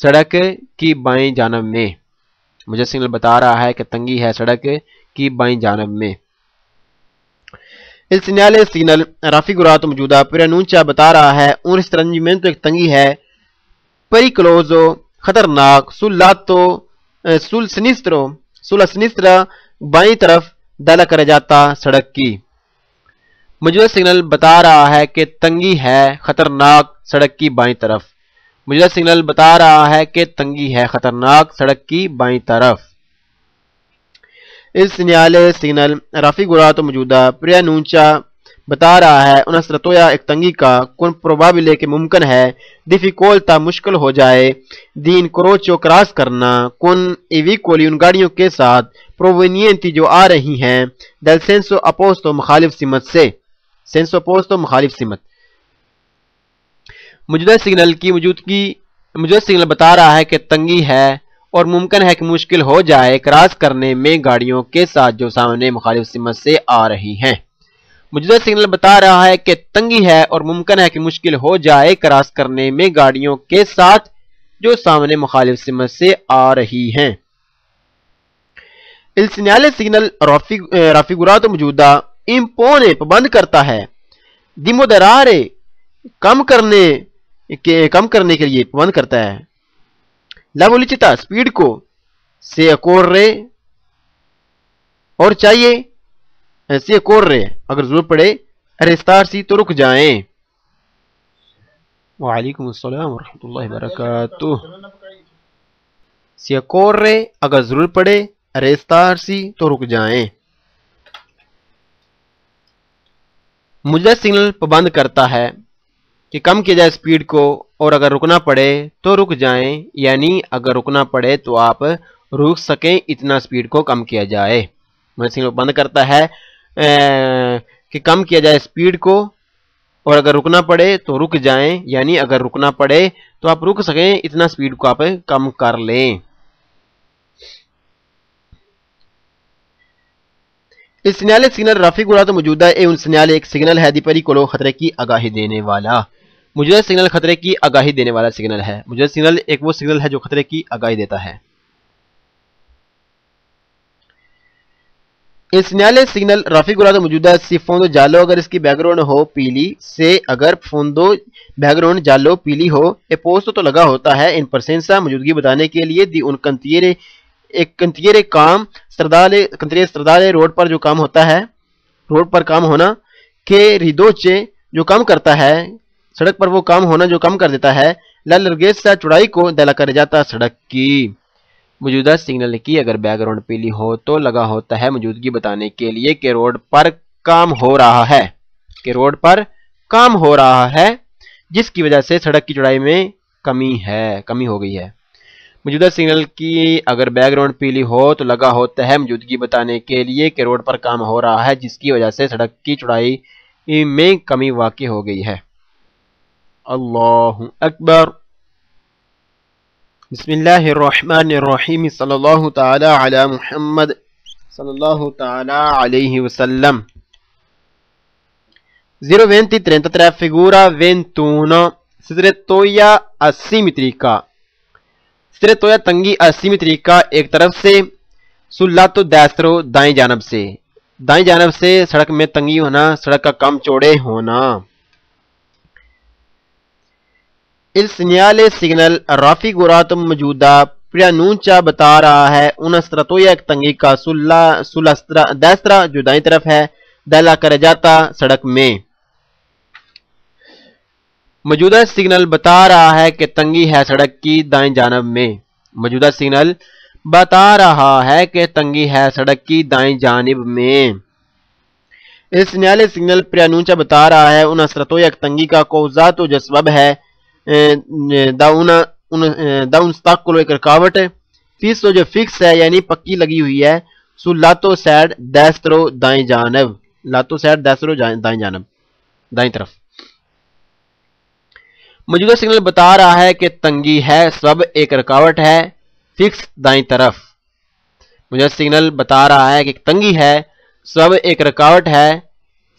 سڑک کی بائیں جانب میں. مجھے signal بتا رہا ہے کہ تنگی ہے سڑک کی بائیں جانب میں. Il segnale signal raffigurato موجودہ پرانونچا بتا رہا ہے un restringimento ایک تنگی ہے pericoloso خطرناک sul lato sul sinistro sulla sinistra بائیں طرف دالا کرا جاتا سڑک کی. موجودہ سگنل بتا رہا ہے کہ تنگی ہے خطرناک سڑک کی بائیں طرف. موجودہ سگنل بتا رہا ہے کہ تنگی ہے خطرناک سڑک کی بائیں طرف. Il segnale signal raffigurato موجودہ preannuncia بتا رہا ہے una strettoia ایک تنگی کا con probabile کہ ممکن ہے difficoltà مشکل ہو جائے di incrocio کراس کرنا con i veicoli ان گاڑیوں کے ساتھ provenienti جو آ رہی ہیں del senso opposto مخالف سمت سے. senso opposto مخالف سمت. موجودہ سگنل بتا رہا ہے کہ تنگی ہے اور ممکن ہے کہ مشکل ہو جائے کراس کرنے میں گاڑیوں کے ساتھ جو سامنے مخالف سمت سے آ رہی ہیں. موجودہ سگنل بتا رہا ہے کہ تنگی ہے اور ممکن ہے کہ مشکل ہو جائے کراس کرنے میں گاڑیوں کے ساتھ جو سامنے مخالف سمت سے آ رہی ہیں. Il segnale signal raffigurato موجودہ impone پابند کرتا ہے di moderare کم کرنے کے لیے پابند کرتا ہے la velocità سپیڈ کو se occorre اور چاہیے se occorre اگر ضرورت پڑے arrestarsi تو رک جائیں. وعلیکم السلام ورحمۃ اللہ وبرکاتہ. se occorre اگر ضرورت پڑے arrestarsi تو رک جائیں. موجودہ سگنل پابند کرتا ہے کہ کم کیا جائے سپیڈ کو اور اگر رکنا پڑے تو رک جائیں یعنی اگر رکنا پڑے تو آپ رک سکیں اتنا سپیڈ کو کم کیا جائے. موجودہ سگنل بند کرتا ہے کہ کم کیا جائے سپیڈ کو اور اگر رکنا پڑے تو رک جائیں یعنی اگر رکنا پڑے تو آپ رک سکیں اتنا سپیڈ کو آپ کم کر لیں. Il segnale signal raffigurato موجودہ un segnale ایک سگنل ہے di pericolo خطرے کی آگاہی دینے والا. موجودہ سگنل خطرے کی آگاہی دینے والا سگنل ہے. موجودہ سگنل ایک وہ سگنل ہے جو خطرے کی آگاہی دیتا ہے. Il segnale signal raffigurato موجودہ si fondo giallo اگر اس کی بیک گراؤنڈ ہو پیلی سے اگر fondo بیک گراؤنڈ giallo پیلی ہو e posto تو لگا ہوتا ہے in presenza موجودگی بتانے کے لیے di un cantiere ایک کنتیرے کام کنتیرے stradale روڈ پر جو کام ہوتا ہے روڈ پر کام ہونا کہ riduce جو کم کرتا ہے سڑک پر وہ کام ہونا جو کم کر دیتا ہے la larghezza چوڑائی کو دلا کر جاتا سڑک کی. موجودہ سگنل کی اگر بیک گراؤنڈ پیلی ہو تو لگا ہوتا ہے موجودگی بتانے کے لیے کہ روڈ پر کام ہو رہا ہے جس کی وجہ سے سڑک کی چوڑائی میں کمی ہو گئی ہے. موجودہ سگنل کی اگر بیک گراؤنڈ پیلی ہو تو لگا ہوتا ہے موجودگی بتانے کے لیے کہ روڈ پر کام ہو رہا ہے جس کی وجہ سے سڑک کی چوڑائی میں کمی واقع ہو گئی ہے. اللہ اکبر. بسم اللہ الرحمن الرحیم صلی اللہ تعالی علی محمد صلی اللہ تعالی علیہ وسلم. 0:20:33 figura 21 strettoia asimmetrica. strettoia تنگی asimmetrica ایک طرف سے sul lato destro دائیں جانب سے سڑک میں تنگی ہونا سڑک کا کم چوڑے ہونا. Il segnale signal raffigurato موجودہ preannuncia بتا رہا ہے una strettoia ایک تنگی کا sulla destra جو دائیں طرف ہے dalla carreggiata سڑک میں. موجودہ سگنل بتا رہا ہے کہ تنگی ہے سڑک کی دائیں جانب میں. موجودہ سگنل بتا رہا ہے کہ تنگی ہے سڑک کی دائیں جانب میں. Il segnale signal preannuncia بتا رہا ہے una strettoia ایک تنگی کا causato جو سبب ہے da un ostacolo ایک رکاوٹ fisso جو فکس ہے یعنی پکی لگی ہوئی ہے sul lato side destro دائیں جانب lato side destro دائیں جانب دائیں طرف. موجودہ سگنل بتا رہا ہے کہ تنگی ہے سبب ایک رکاوٹ ہے فکس دائیں طرف. موجودہ سگنل بتا رہا ہے کہ تنگی ہے سبب ایک رکاوٹ ہے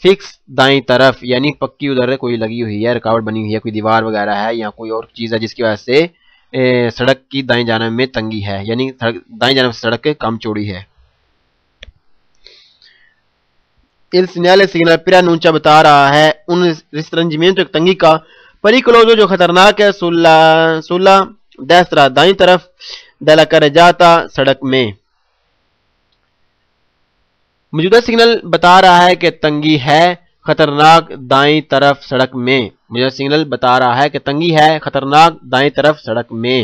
فکس دائیں طرف یعنی پکی ادھر کوئی لگی ہوئی ہے رکاوٹ بنی ہوئی ہے کوئی دیوار وغیرہ ہے یا کوئی اور چیز ہے جس کی وجہ سے سڑک کی دائیں جانب میں تنگی ہے، یعنی دائیں جانب سڑک کم چوڑی ہے۔ Il segnale segnale preannuncia بتا رہا ہے un restringimento ایک تنگی کا pericoloso جو خطرناک ہے sulla destra دائیں طرف della carreggiata سڑک میں۔ موجودہ سگنل بتا رہا ہے کہ تنگی ہے خطرناک دائیں طرف سڑک میں۔ موجودہ سگنل بتا رہا ہے کہ تنگی ہے خطرناک دائیں طرف سڑک میں۔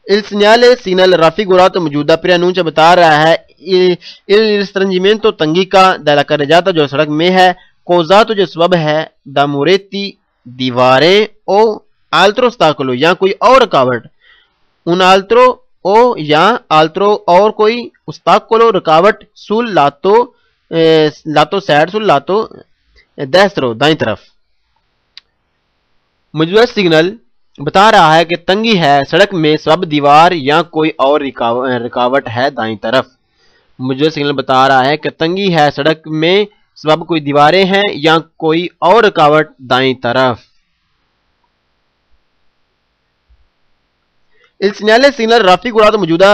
Il segnale signal raffigurato موجودہ preannuncia بتا رہا ہے il restringimento تنگی کا della carreggiata جو سڑک میں ہے causato جو سبب ہے da muretti دیواریں o altro ostacolo یا کوئی اور رکاوٹ un altro o یا altro اور کوئی ostacolo رکاوٹ sul lato side sul lato destro دائیں طرف۔ موجودہ سگنل بتا رہا ہے کہ تنگی ہے سڑک میں سبب دیوار یا کوئی اور رکاوٹ ہے دائیں طرف۔ موجودہ سگنل بتا رہا ہے کہ تنگی ہے سڑک میں سبب کوئی دیواریں ہیں یا کوئی اور رکاوٹ دائیں طرف۔ Il segnale signal raffigurato موجودہ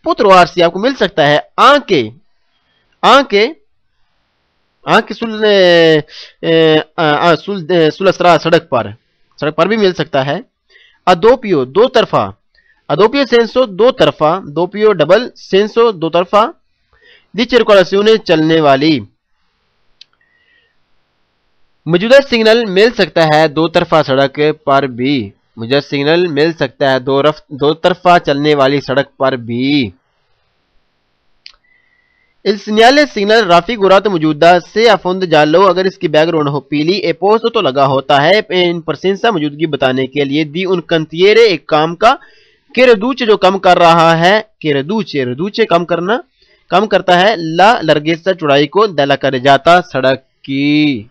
پتروارسی آپ کو مل سکتا ہے سل سڑک پر بھی مل سکتا ہے۔ ادوپیو دو طرفہ، ادوپیو سینسو دو طرفہ، دوپیو ڈبل سینسو دو طرفہ، دی چرکولیشن چلنے والی۔ موجودہ سگنل مل سکتا ہے دو طرفہ سڑک پر بھی، موجودہ سگنل مل سکتا ہے دو طرفہ چلنے والی سڑک پر بھی۔ Il segnale signal raffigurato موجودہ سے افوند جالو اگر اس کی بیک گراؤنڈ ہو پیلی اے پوسٹ تو لگا ہوتا ہے ان پرسنسا موجودگی بتانے کے لیے دی ان کنتیرے ایک کام کا کہ ردوچ جو کم کر رہا ہے کہ ردوچے کم کرتا ہے لا لرگیسا چڑائی کو دلا کر جاتا سڑک کی۔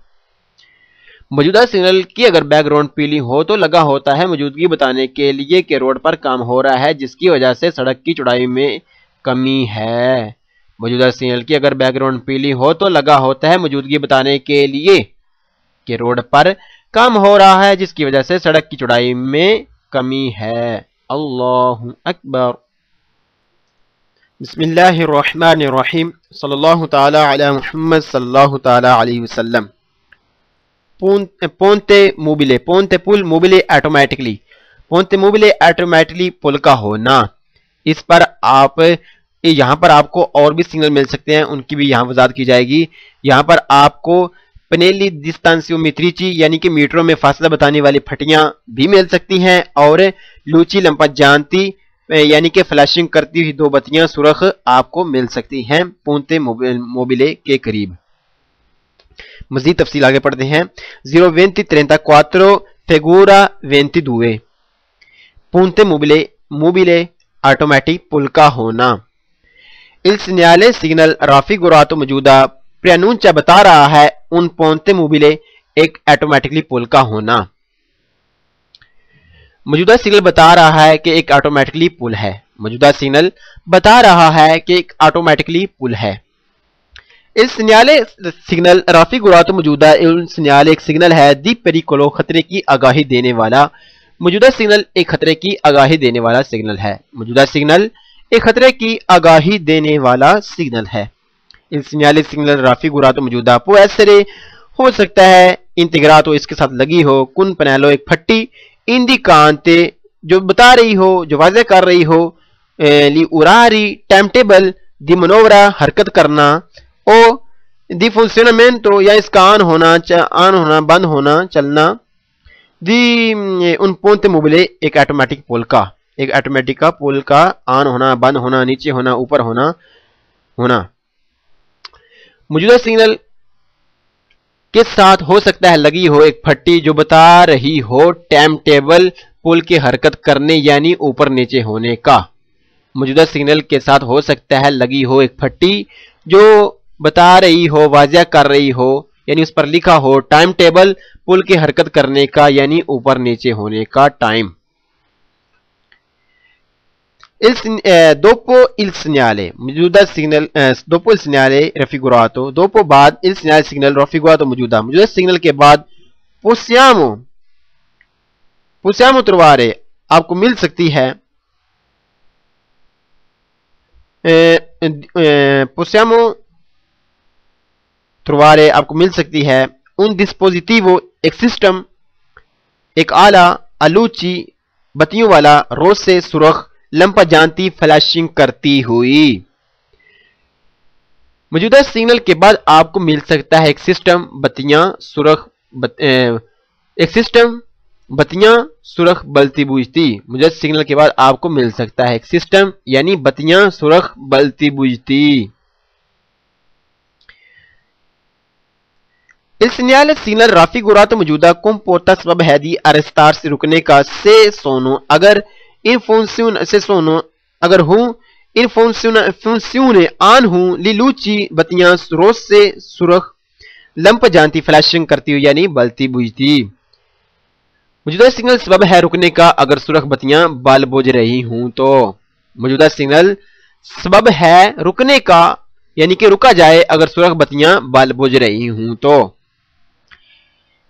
موجودہ سگنل کی اگر بیک گراؤنڈ پیلی ہو تو لگا ہوتا ہے موجودگی بتانے کے لیے کہ روڈ پر کام ہو رہا ہے جس کی وجہ سے سڑک کی چوڑائی میں کمی ہے۔ موجودہ سگنل کی اگر بیک گراؤنڈ پیلی ہو تو لگا ہوتا ہے موجودگی بتانے کے لیے کہ روڈ پر کام ہو رہا ہے جس کی وجہ سے سڑک کی چوڑائی میں کمی ہے۔ اللہ اکبر۔ بسم اللہ الرحمن الرحیم، صلی اللہ تعالی علی محمد صلی اللہ تعالی علیہ وسلم۔ پونتے موبیلے، پونتے پل موبیلے آٹومیٹکلی، پونتے موبیلے آٹومیٹکلی پل کا ہونا۔ اس پر یہاں پر آپ کو اور بھی سگنل مل سکتے ہیں، ان کی بھی یہاں وضاحت کی جائے گی۔ یہاں پر آپ کو پنیلی ڈسٹانسیومیٹریچی یعنی کہ میٹروں میں فاصلہ بتانے والی پھٹیاں بھی مل سکتی ہیں، اور لوچی لمپجانتی یعنی کہ فلیشنگ کرتی ہوئی دو بتیاں سرخ آپ کو مل سکتی ہیں پونتے موبیلے کے قریب۔ مزید تفصیل آگے پڑھتے ہیں۔ 0:20:34 figura 22 پونتے موبیلے آٹومیٹک پل کا ہونا۔ Il segnale signal raffigurato موجودہ preannuncia بتا رہا ہے ان پونتے موبیلے ایک آٹومیٹکلی پل کا ہونا۔ موجودہ سگنل بتا رہا ہے کہ ایک آٹومیٹکلی پل ہے۔ موجودہ سگنل بتا رہا ہے کہ ایک آٹومیٹکلی پل ہے۔ Il segnale signal raffigurato موجودہ il segnale ایک سگنل ہے دی pericolo خطرے کی آگاہی دینے والا۔ موجودہ سگنل ایک خطرے کی آگاہی دینے والا سگنل ہے۔ موجودہ سگنل ایک خطرے کی آگاہی دینے والا سگنل ہے۔ Il segnale signal raffigurato موجودہ پو ایسرے ہو سکتا ہے انتگراتو اس کے ساتھ لگی ہو، کن پنیلو ایک پھٹی اندیکانتے جو بتا رہی ہو، جو واضح کر رہی ہو، لی اوراری ٹائم ٹیبل دی منورا حرکت کرنا، او دی فنکشنمنٹو یا اس کا آن ہونا بند ہونا چلنا، دی ان پونتے موبیلے ایک آٹومیٹک پول کا، ایک آٹومیٹک کا پول کا آن ہونا بند ہونا نیچے ہونا اوپر ہونا۔ موجودہ سگنل کے ساتھ ہو سکتا ہے لگی ہو ایک پھٹی جو بتا رہی ہو ٹائم ٹیبل پول کے حرکت کرنے یعنی اوپر نیچے ہونے کا۔ موجودہ سگنل کے ساتھ ہو سکتا ہے لگی ہو ایک پھٹی جو بتا رہی ہو واضح کر رہی ہو یعنی اس پر لکھا ہو ٹائم ٹیبل پول کے حرکت کرنے کا یعنی اوپر نیچے ہونے کا ٹائم۔ dopo il segnale موجودہ signal dopo il segnale raffigurato dopo بعد il segnale signal raffigurato موجودہ سگنل کے بعد possiamo possiamo trovare آپ کو مل سکتی ہے possiamo trovare آپ کو مل سکتی ہے un dispositivo ایک سسٹم ایک آلہ الوچی بتیوں والا روسے سرخ لمپا جانتی فلیشنگ کرتی ہوئی موجودہ سگنل کے بعد آپ کو مل سکتا ہے ایک سسٹم بتیاں سرخ ایک سسٹم بتیاں سرخ بلتی بوجھتی موجودہ سگنل کے بعد آپ کو مل سکتا ہے ایک سسٹم یعنی بتیاں سرخ بلتی بوجھتی Il segnale signal raffigurato موجودہ comporta سبب ہے di arrestarsi رکنے کا se sono اگر in funzione se sono اگر ہوں in funzione آن ہوں li luci بتیاں rosse سرخ لمپ جانتی فلیشنگ کرتی ہوئی یعنی بلتی بجھتی موجودہ سگنل سبب ہے رکنے کا اگر سرخ بتیاں بل بجھ رہی ہوں تو موجودہ سگنل سبب ہے رکنے کا یعنی کہ رکا جائے اگر سرخ بتیاں بل بجھ رہی ہوں تو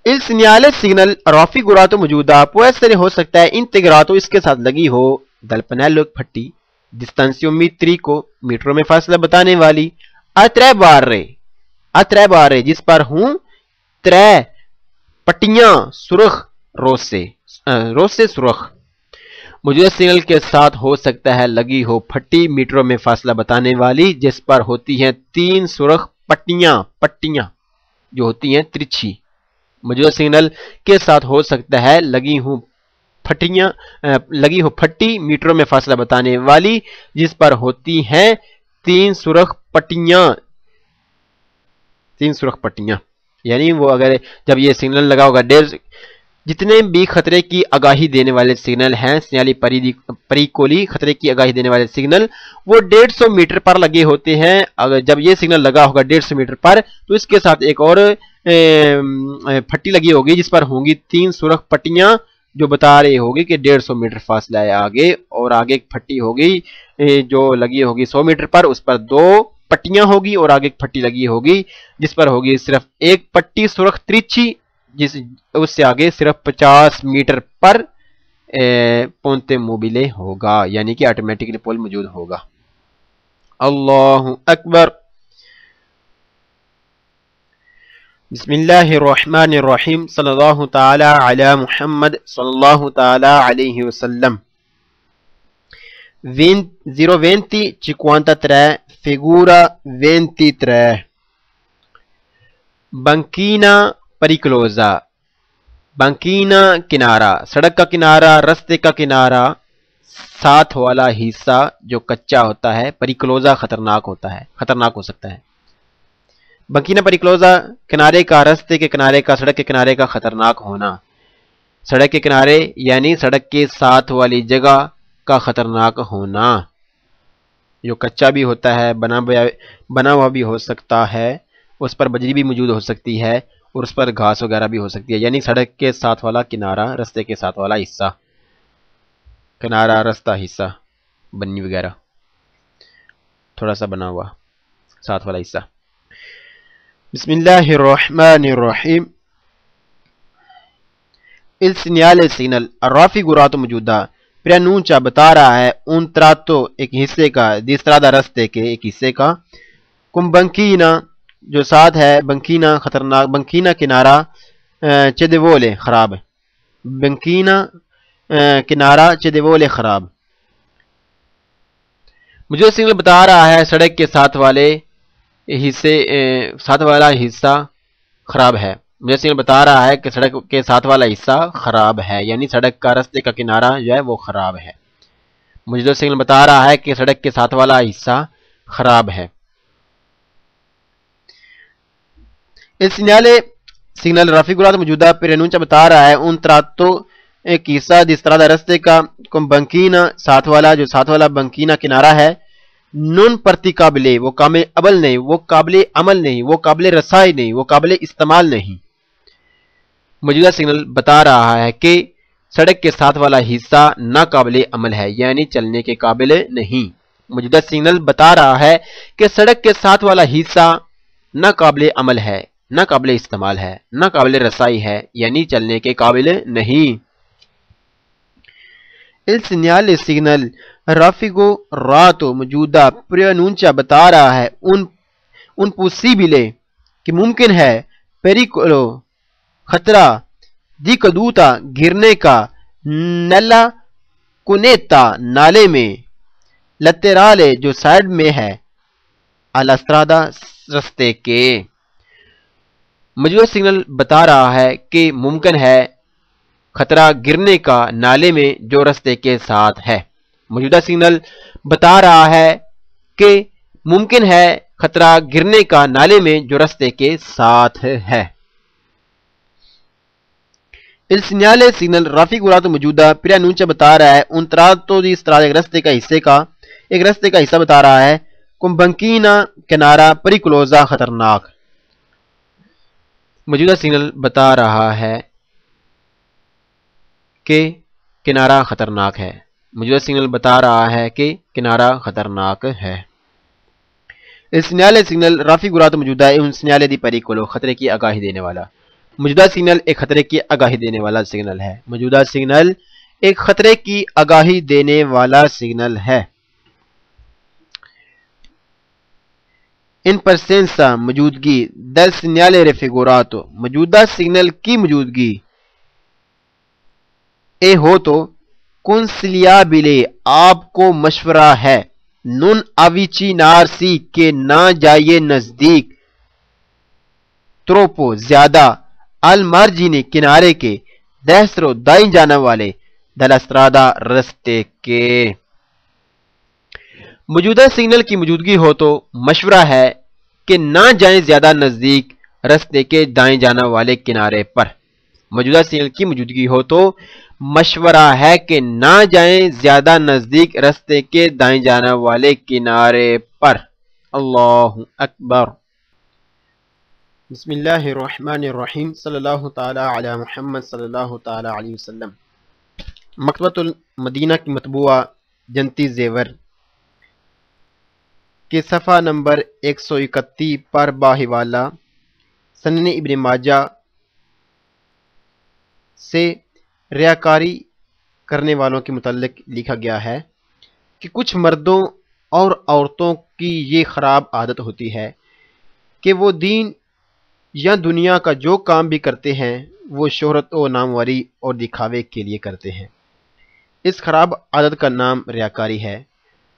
Il segnale signal raffigurato موجودہ può essere ہو سکتا ہے integrato اس کے ساتھ لگی ہو dal pannello پھٹی distanziometrico میٹروں میں فاصلہ بتانے والی a tre barre جس پر ہوں ترے پٹیاں سرخ روسے سرخ موجودہ سگنل کے ساتھ ہو سکتا ہے لگی ہو پھٹی میٹروں میں فاصلہ بتانے والی جس پر ہوتی ہیں تین سرخ پٹیاں جو ہوتی ہیں ترچھی موجودہ سگنل کے ساتھ ہو سکتا ہے لگی ہو پھٹی میٹروں میں فاصلہ بتانے والی جس پر ہوتی ہیں تین سرخ پٹیاں یعنی وہ اگر جب یہ سگنل لگا ہوگا جتنے بھی خطرے کی آگاہی دینے والے سگنل ہیں سینیالی پریکولی خطرے کی آگاہی دینے والے سگنل وہ 150 میٹر پر لگے ہوتے ہیں اگر جب یہ سگنل لگا ہوگا 150 میٹر پر تو اس کے ساتھ ایک اور پھٹی لگی ہوگی جس پر ہوں گی تین سرخ پٹیاں جو بتا رہی ہوگی کہ 150 میٹر فاصلہ ہے آگے اور آگے ایک پھٹی ہوگی جو لگی ہوگی 100 میٹر پر اس پر دو پٹیاں ہوگی اور آگے ایک پھٹی لگی ہوگی جس پر ہوگی صرف ایک پٹی سرخ ترچھی اس سے آگے صرف 50 میٹر پر پونتے موبیلے ہوگا یعنی کہ آٹومیٹکلی پول موجود ہوگا اللہ اکبر بسم اللہ الرحمن الرحیم صلی اللہ تعالی علی محمد صلی اللہ تعالی علیہ وسلم 02053 figura 23 banchina pericolosa banchina کنارہ سڑک کا کنارہ رستے کا کنارہ ساتھ والا حصہ جو کچا ہوتا ہے پریکلوزا خطرناک ہو سکتا ہے بنکینا پریکلوزا کنارے کا رستے کے کنارے کا سڑک کے کنارے کا خطرناک ہونا سڑک کے کنارے یعنی سڑک کے ساتھ والی جگہ کا خطرناک ہونا جو کچا بھی ہوتا ہے بنا ہوا بھی ہو سکتا ہے اس پر بجری بھی موجود ہو سکتی ہے اور اس پر گھاس وغیرہ بھی ہو سکتی ہے یعنی سڑک کے ساتھ والا کنارہ رستے کے ساتھ والا حصہ کنارہ رستہ حصہ بنی وغیرہ تھوڑا سا بنا ہوا ساتھ والا حصہ بسم اللہ الرحمن الرحیم il segnale signal raffigurato موجودہ پرانونچا بتا رہا ہے un tratto ایک حصے کا di strada رستے کے ایک حصے کا cum banchina جو ساتھ ہے بنکینا خطرناک بنکینا کنارہ چیدیوولے خراب بنکینا کنارہ چیدیوولے خراب مجھے سگنل بتا رہا ہے سڑک کے ساتھ والا حصہ خراب ہے مجھے سگنل بتا رہا ہے کہ سڑک کے ساتھ والا حصہ خراب ہے یعنی سڑک کا رستے کا کنارہ جو ہے وہ خراب ہے مجھے سگنل بتا رہا ہے کہ سڑک کے ساتھ والا حصہ خراب ہے il segnale signal raffigurato موجودہ پرانونچا بتا رہا ہے un tratto ایک حصہ di strada رستے کا com banchina ساتھ والا بنکینا کنارہ ہے non praticabile وہ قابل عمل نہیں وہ قابل رسائی نہیں وہ قابل استعمال نہیں موجودہ سگنل بتا رہا ہے کہ سڑک کے ساتھ والا حصہ ناقابل عمل ہے یعنی چلنے کے قابل نہیں موجودہ سگنل بتا رہا ہے کہ سڑک کے ساتھ والا حصہ ناقابل عمل ہے ناقابل استعمال ہے ناقابل رسائی ہے یعنی چلنے کے قابل نہیں Il segnale signal raffigurato موجودہ preannuncia بتا رہا ہے un possibile کہ ممکن ہے pericolo خطرہ di caduta گرنے کا nella cunetta نالے میں laterale جو سائڈ میں ہے alla strada رستے کے موجودہ سگنل بتا رہا ہے کہ ممکن ہے خطرہ گرنے کا نالے میں جو رستے کے ساتھ ہے موجودہ سگنل بتا رہا ہے کہ ممکن ہے خطرہ گرنے کا نالے میں جو رستے کے ساتھ ہے Il segnale signal raffigurato موجودہ preannuncia بتا رہا ہے un tratto di strada ایک رستے کا حصہ بتا رہا ہے con banchina کنارہ pericolosa خطرناک موجودہ سگنل بتا رہا ہے کہ کنارہ خطرناک ہے موجودہ سگنل بتا رہا ہے کہ کنارہ خطرناک ہے Il segnale signal raffigurato موجودہ un segnale di pericolo خطرے کی آگاہی دینے والا موجودہ سگنل ایک خطرے کی آگاہی دینے والا سگنل ہے موجودہ سگنل ایک خطرے کی آگاہی دینے والا سگنل ہے in presenza موجودگی del segnale raffigurato موجودہ سگنل کی موجودگی اے ہو تو consigliabile آپ کو مشورہ ہے non avvicinarsi کہ نہ جائیے نزدیک troppo زیادہ al margine کنارے کے destro دائیں جانے والے della strada رستے کے موجودہ سگنل کی موجودگی ہو تو مشورہ ہے کہ نہ جائیں زیادہ نزدیک رستے کے دائیں جانے والے کنارے پر موجودہ سگنل کی موجودگی ہو تو مشورہ ہے کہ نہ جائیں زیادہ نزدیک رستے کے دائیں جانے والے کنارے پر اللہ اکبر بسم اللہ الرحمن الرحیم صلی اللہ تعالی علی محمد صلی اللہ تعالی علیہ وسلم مکتبۃ المدینہ کی مطبوعہ جنتی زیور کے صفحہ نمبر 131 پر باحوالہ سنن ابن ماجہ سے ریاکاری کرنے والوں کے متعلق لکھا گیا ہے کہ کچھ مردوں اور عورتوں کی یہ خراب عادت ہوتی ہے کہ وہ دین یا دنیا کا جو کام بھی کرتے ہیں وہ شہرت و ناموری اور دکھاوے کے لیے کرتے ہیں اس خراب عادت کا نام ریاکاری ہے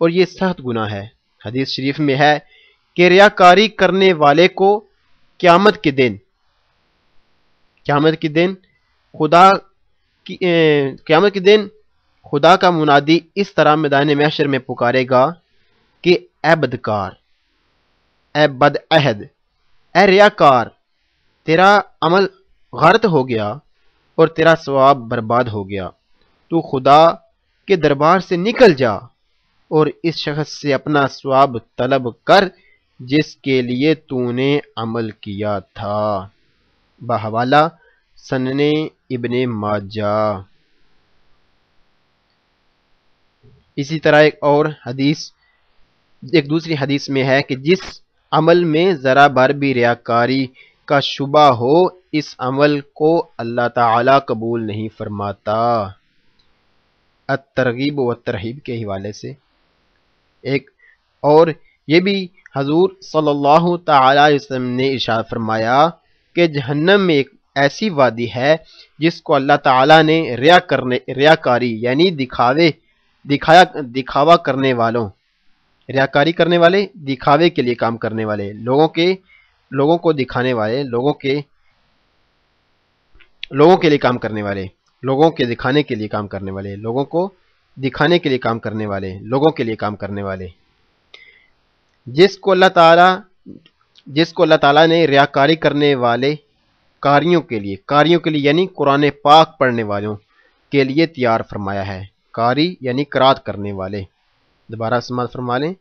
اور یہ سخت گناہ ہے حدیث شریف میں ہے کہ ریاکاری کرنے والے کو قیامت کے دن خدا کا منادی اس طرح میدان محشر میں پکارے گا کہ اے بدکار، اے بد عہد، اے ریاکار، تیرا عمل غارت ہو گیا اور تیرا ثواب برباد ہو گیا، تو خدا کے دربار سے نکل جا اور اس شخص سے اپنا ثواب طلب کر جس کے لیے تو نے عمل کیا تھا۔ بحوالہ سنن ابن ماجہ۔ اسی طرح ایک دوسری حدیث میں ہے کہ جس عمل میں ذرا بھر بھی ریاکاری کا شبہ ہو اس عمل کو اللہ تعالی قبول نہیں فرماتا۔ الترغیب و ترہیب کے حوالے سے ایک اور یہ بھی حضور صلی اللہ تعالی علیہ وسلم نے ارشاد فرمایا کہ جہنم میں ایک ایسی وادی ہے جس کو اللہ تعالی نے ریاکاری یعنی دکھاوا کرنے والوں، ریاکاری کرنے والے، دکھاوے کے لیے کام کرنے والے، لوگوں کو دکھانے والے، لوگوں کے لیے کام کرنے والے، لوگوں کے دکھانے کے لیے کام کرنے والے، لوگوں کو دکھانے کے لیے کام کرنے والے، لوگوں کے لیے کام کرنے والے، جس کو اللہ تعالیٰ نے ریاکاری کرنے والے کاریوں کے لیے یعنی قرآن پاک پڑھنے والوں کے لیے تیار فرمایا ہے۔ قاری یعنی قرات کرنے والے۔ دوبارہ سماعت فرما لیں،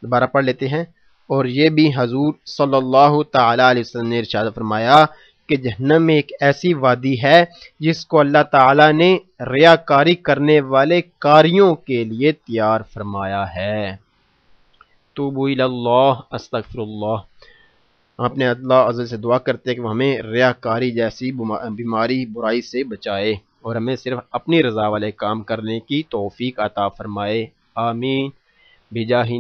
دوبارہ پڑھ لیتے ہیں۔ اور یہ بھی حضور صلی اللہ تعالی علیہ وسلم نے ارشاد فرمایا کہ جہنم میں ایک ایسی وادی ہے جس کو اللہ تعالی نے ریاکاری کرنے والے کاریوں کے لیے تیار فرمایا ہے۔ توبوا الی اللہ، استغفر اللہ۔ ہم اپنے اللہ عز سے دعا کرتے ہیں کہ وہ ہمیں ریاکاری جیسی بیماری، برائی سے بچائے۔ اور ہمیں صرف اپنی رضا والے کام کرنے کی توفیق عطا فرمائے، آمین بجاہ